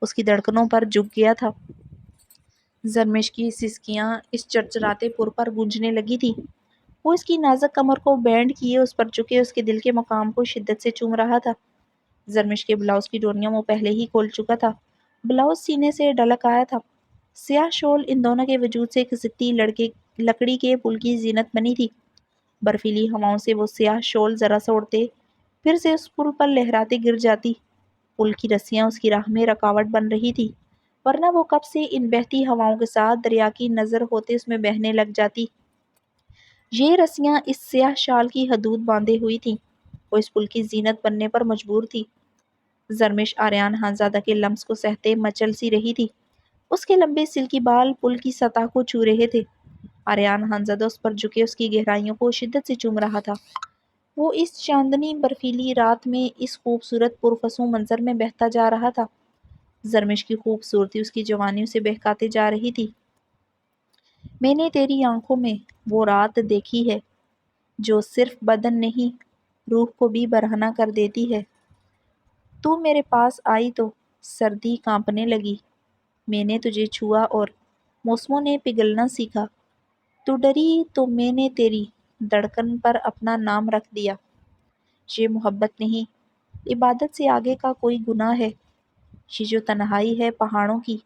Speaker 2: اس کی دھڑکنوں پر جھک گیا تھا۔ زرمش کی سسکیاں اس چرچراتے پل پر گونجنے لگی تھی۔ وہ اس کی نازک کمر کو بینڈ کیے اس پر جھکے اس کے دل کے مقام کو شدت سے چوم رہا تھا۔ زرمش کے بلاؤز کی ڈوریاں وہ پہلے ہی کھول چکا تھا، بلاؤز سینے سے ڈھلک آیا تھا۔ سیاہ شال ان دونوں کے وجود سے گھسٹتی لکڑی کے پل کی زینت بنی تھی۔ برفیلی ہواؤں سے وہ سیاہ شال ذرا سا اڑتے پھر سے اس پل پر لہراتے گر جاتی۔ پل کی رسیاں اس کی راہ میں رکاوٹ بن رہی تھی، ورنہ وہ کب سے ان بہتی ہواؤں کے ساتھ دریا کی نظر ہوتے اس میں بہنے لگ جاتی۔ یہ رسیاں اس سیاہ شال کی حدود باندھے ہوئی تھیں، وہ اس پل کی زینت بننے پر مجبور تھی۔ زرمش آریان خانزادہ کے لمس کو سہتے مچل سی رہی تھی۔ اس کے لمبے سلکی بال پل کی سطح کو چھو رہے تھے۔ آریان خانزادہ اس پر جھکے اس کی گہرائیوں کو شدت سے چوم رہا تھا۔ وہ اس چاندنی برفیلی رات میں اس خوبصورت پرفسوں منظر میں بہتا جا رہا تھا۔ زرمش کی خوبصورتی اس کی جوانیوں سے بہکاتے جا رہی تھی۔ میں نے تیری آنکھوں میں وہ رات دیکھی ہے جو صرف بدن نہیں روح کو بھی برہنہ کر دیتی ہے۔
Speaker 1: تو میرے پاس آئی تو سردی کانپنے لگی، میں نے تجھے چھوا اور موسموں نے پگھلنا سیکھا، تو ڈری تو میں نے تیری دھڑکن پر اپنا نام رکھ دیا۔ یہ محبت نہیں، عبادت سے آگے کا کوئی گناہ ہے، یہ جو تنہائی ہے پہاڑوں کی،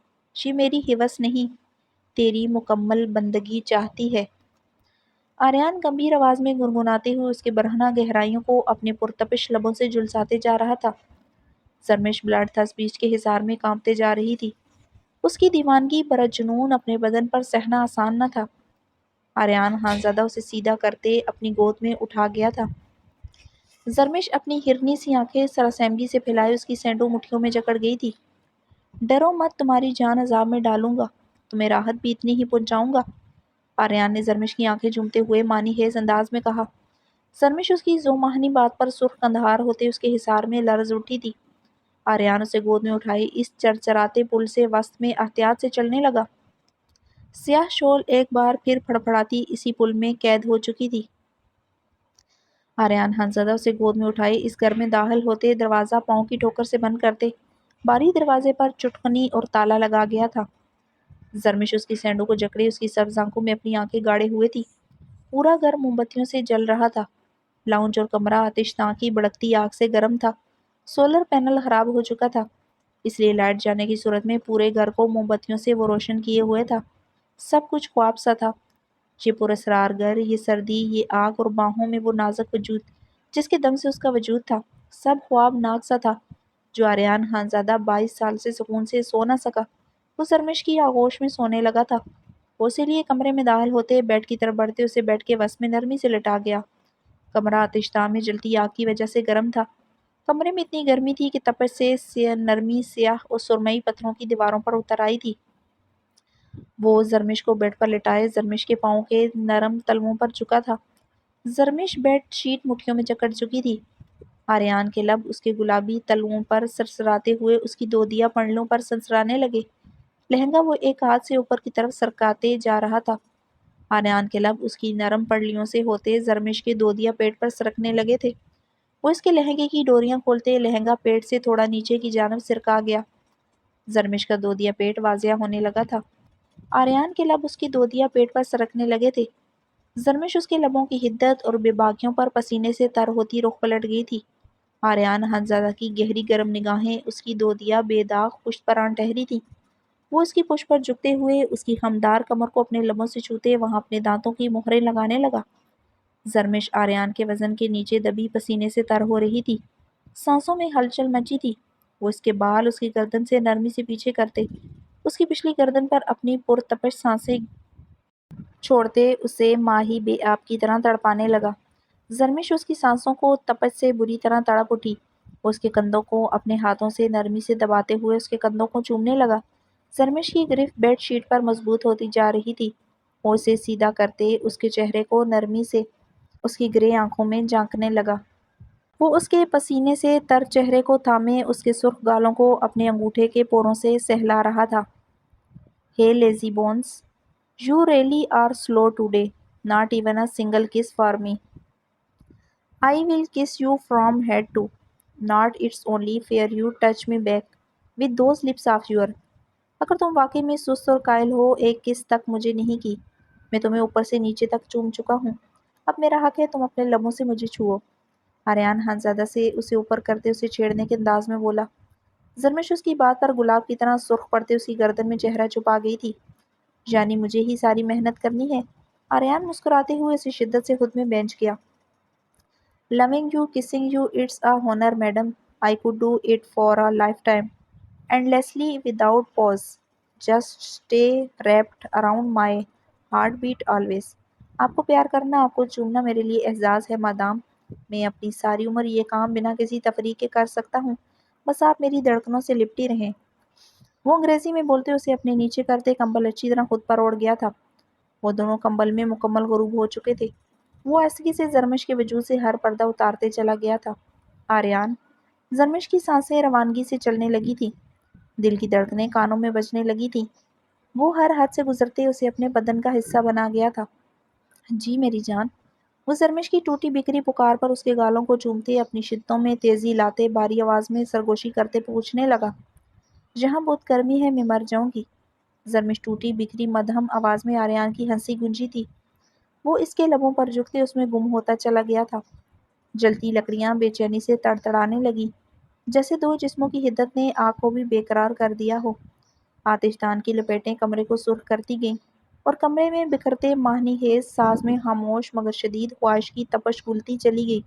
Speaker 1: یہ میری ہوس نہیں، تیری مکمل بندگی چاہتی ہے۔ آریان گمبھیر آواز میں گنگناتے ہوئے اس کے برہنہ گہرائیوں کو اپنے پرتپش لبوں سے جھلساتے جا رہا تھا۔ زرمش بلڈ تھا اسپیچ کے حصار میں کانپتے جا رہی تھی۔ اس کی دیوانگی برا جنون اپنے بدن پر سہنا آسان نہ تھا۔ آریان خانزادہ اسے سیدھا کرتے اپنی گود میں اٹھا گیا تھا۔ زرمش اپنی ہرنی سی آنکھیں سراسیمگی سے پھیلائے اس کی سینڈو مٹھیوں میں جکڑ گئی تھی۔ ڈرو مت، تمہاری جان عذاب میں ڈالوں گا، تمہیں راحت بھی اتنی ہی پہنچاؤں گا، آریان نے زرمش کی آنکھیں چومتے ہوئے معنی خیز انداز میں کہا۔ زرمش اس کی ذومعنی بات پر سرخ کندھار ہوتے اس کے حصار میں لرز اٹھی تھی۔ آریان اسے گود میں اٹھائے اس چرچراتے پل سے وسط میں احتیاط سے چلنے لگا۔ سیاہ شول ایک بار پھر پھڑپھڑاتی اسی پل میں قید ہو چکی تھی۔ آریان خانزادہ اسے گود میں اٹھائے اس گھر میں داخل ہوتے دروازہ پاؤں کی ٹھوکر سے بند کرتے باری دروازے پر چٹکنی اور تالا لگا گیا تھا۔ زرمش اس کی سینڈو کو جکڑے اس کی سبز آنکھوں میں اپنی آنکھیں گاڑے ہوئے تھی۔ پورا گھر موم بتیوں سے جل رہا تھا۔ لاؤنج اور کمرہ آتش داں کی بھڑکتی آگ سے گرم تھا۔ سولر پینل خراب ہو چکا تھا، اس لیے لائٹ جانے کی صورت میں پورے گھر کو موم بتیوں سے وہ روشن کیے ہوئے تھا۔ سب کچھ خواب سا تھا۔ یہ پراسرار گھر، یہ سردی، یہ آگ اور باہوں میں وہ نازک وجود جس کے دم سے اس کا وجود تھا، سب خواب ناک سا تھا جو آریان خانزادہ 22 سال سے سکون سے سو نہ سکا۔ وہ زرمش کی آغوش میں سونے لگا تھا۔ وہ اسی لیے کمرے میں داخل ہوتے بیڈ کی طرف بڑھتے اسے بیڈ کے وسط میں نرمی سے لٹا گیا۔ کمرہ آتش داں میں جلتی آگ کی وجہ سے گرم تھا۔ کمرے میں اتنی گرمی تھی کہ تپش سے نرمی سیاہ اور سرمئی پتھروں کی دیواروں پر اتر آئی تھی۔ وہ زرمش کو بیڈ پر لٹائے زرمش کے پاؤں کے نرم تلووں پر جھکا تھا۔ زرمش بیڈ شیٹ مٹھیوں میں جکڑ چکی تھی۔ آریان کے لب اس کے گلابی تلوؤں پر سرسراتے ہوئے اس کی دودیا پنڈلوں پر سنسرانے لگے۔ لہنگا وہ ایک ہاتھ سے اوپر کی طرف سرکاتے جا رہا تھا۔ آریان کے لب اس کی نرم پنڈلیوں سے ہوتے زرمش کے دودیا پیٹ پر سرکنے لگے تھے۔ وہ اس کے لہنگے کی ڈوریاں کھولتے لہنگا پیٹ سے تھوڑا نیچے کی جانب سرکا گیا۔ زرمش کا دودیا پیٹ واضح ہونے لگا تھا۔ آریان کے لب اس کی دودیا پیٹ پر سرکنے لگے تھے۔ زرمش اس کے لبوں کی حدت اور بے باکیوں پر پسینے سے تر ہوتی رخ پلٹ گئی تھی۔ آریان خانزادہ کی گہری گرم نگاہیں اس کی دودیا بے داغ پشت پر آن ٹھہری تھیں۔ وہ اس کی پشت پر جھکتے ہوئے اس کی خمدار کمر کو اپنے لبوں سے چھوتے وہاں اپنے دانتوں کی مہریں لگانے لگا۔ زرمش آریان کے وزن کے نیچے دبی پسینے سے تر ہو رہی تھی۔ سانسوں میں ہلچل مچی تھی۔ وہ اس کے بال اس کی گردن سے نرمی سے پیچھے کرتے اس کی پچھلی گردن پر اپنی پرتپش سانسیں چھوڑتے اسے ماہی بے آب کی طرح تڑپانے لگا۔ زرمش اس کی سانسوں کو تپش سے بری طرح تڑپ اٹھی۔ وہ اس کے کندھوں کو اپنے ہاتھوں سے نرمی سے دباتے ہوئے اس کے کندھوں کو چومنے لگا۔ زرمش کی گرفت بیڈ شیٹ پر مضبوط ہوتی جا رہی تھی۔ وہ اسے سیدھا کرتے اس کے چہرے کو نرمی سے اس کی گرے آنکھوں میں جھانکنے لگا۔ وہ اس کے پسینے سے تر چہرے کو تھامے اس کے سرخ گالوں کو اپنے انگوٹھے کے پوروں سے سہلا رہا تھا۔ "Hey lazy bones, you really are slow today. Not even a single kiss for me. I will kiss you from head to. Not it's only fair you touch me back with those lips of yours. اگر تم واقعی میں سست اور قائل ہو، ایک کس تک مجھے نہیں کی، میں تمہیں اوپر سے نیچے تک چوم چکا ہوں، اب میرا حق ہے تم اپنے لبوں سے مجھے چھوؤ۔ آریان خانزادہ سے اسے اوپر کرتے اسے چھیڑنے کے انداز میں بولا۔ زرمش اس کی بات پر گلاب کی طرح سرخ پڑتے اس کی گردن میں چہرہ چھپا گئی تھی۔ یعنی مجھے ہی ساری محنت کرنی ہے؟ آریان مسکراتے ہوئے اسے شدت سے خود میں بینچ گیا۔ Loving you, kissing you, it's a honor, madam. I could do it for a lifetime. Endlessly, without pause. Just stay wrapped around my heartbeat always. آپ کو پیار کرنا، آپ کو چومنا میرے لیے اعزاز ہے مادام۔ میں اپنی ساری عمر یہ کام بنا کسی تفریح کے کر سکتا ہوں، بس آپ میری دھڑکنوں سے لپٹی رہیں۔ وہ انگریزی میں بولتے اسے اپنے نیچے کرتے کمبل اچھی طرح خود پر اوڑھ گیا تھا۔ وہ دونوں کمبل میں مکمل غروب ہو چکے تھے۔ وہ آہستگی سے زرمش کے وجود سے ہر پردہ اتارتے چلا گیا تھا۔ آریان، زرمش کی سانسیں روانگی سے چلنے لگی تھیں، دل کی دھڑکنیں کانوں میں بجنے لگی تھیں۔ وہ ہر حد سے گزرتے اسے اپنے بدن کا حصہ بنا گیا تھا۔ جی میری جان، وہ زرمش کی ٹوٹی بکھری پکار پر اس کے گالوں کو چومتے، اپنی شدتوں میں تیزی لاتے، باری آواز میں سرگوشی کرتے پوچھنے لگا، جہاں بہت گرمی ہے میں مر جاؤں گی۔ زرمش ٹوٹی بکھری مدھم آواز میں آریان کی ہنسی گونجی تھی۔ وہ اس کے لبوں پر جھکتے اس میں گم ہوتا چلا گیا تھا۔ جلتی لکڑیاں بے چینی سے تڑتڑانے لگی، جیسے دو جسموں کی حدت نے آگ کو بھی بے قرار کر دیا ہو۔ آتش دان کی لپیٹیں کمرے کو سرخ کرتی گئیں اور کمرے میں بکھرتے ماہنی خیز ساز میں خاموش مگر شدید خواہش کی تپش گھلتی چلی گئی۔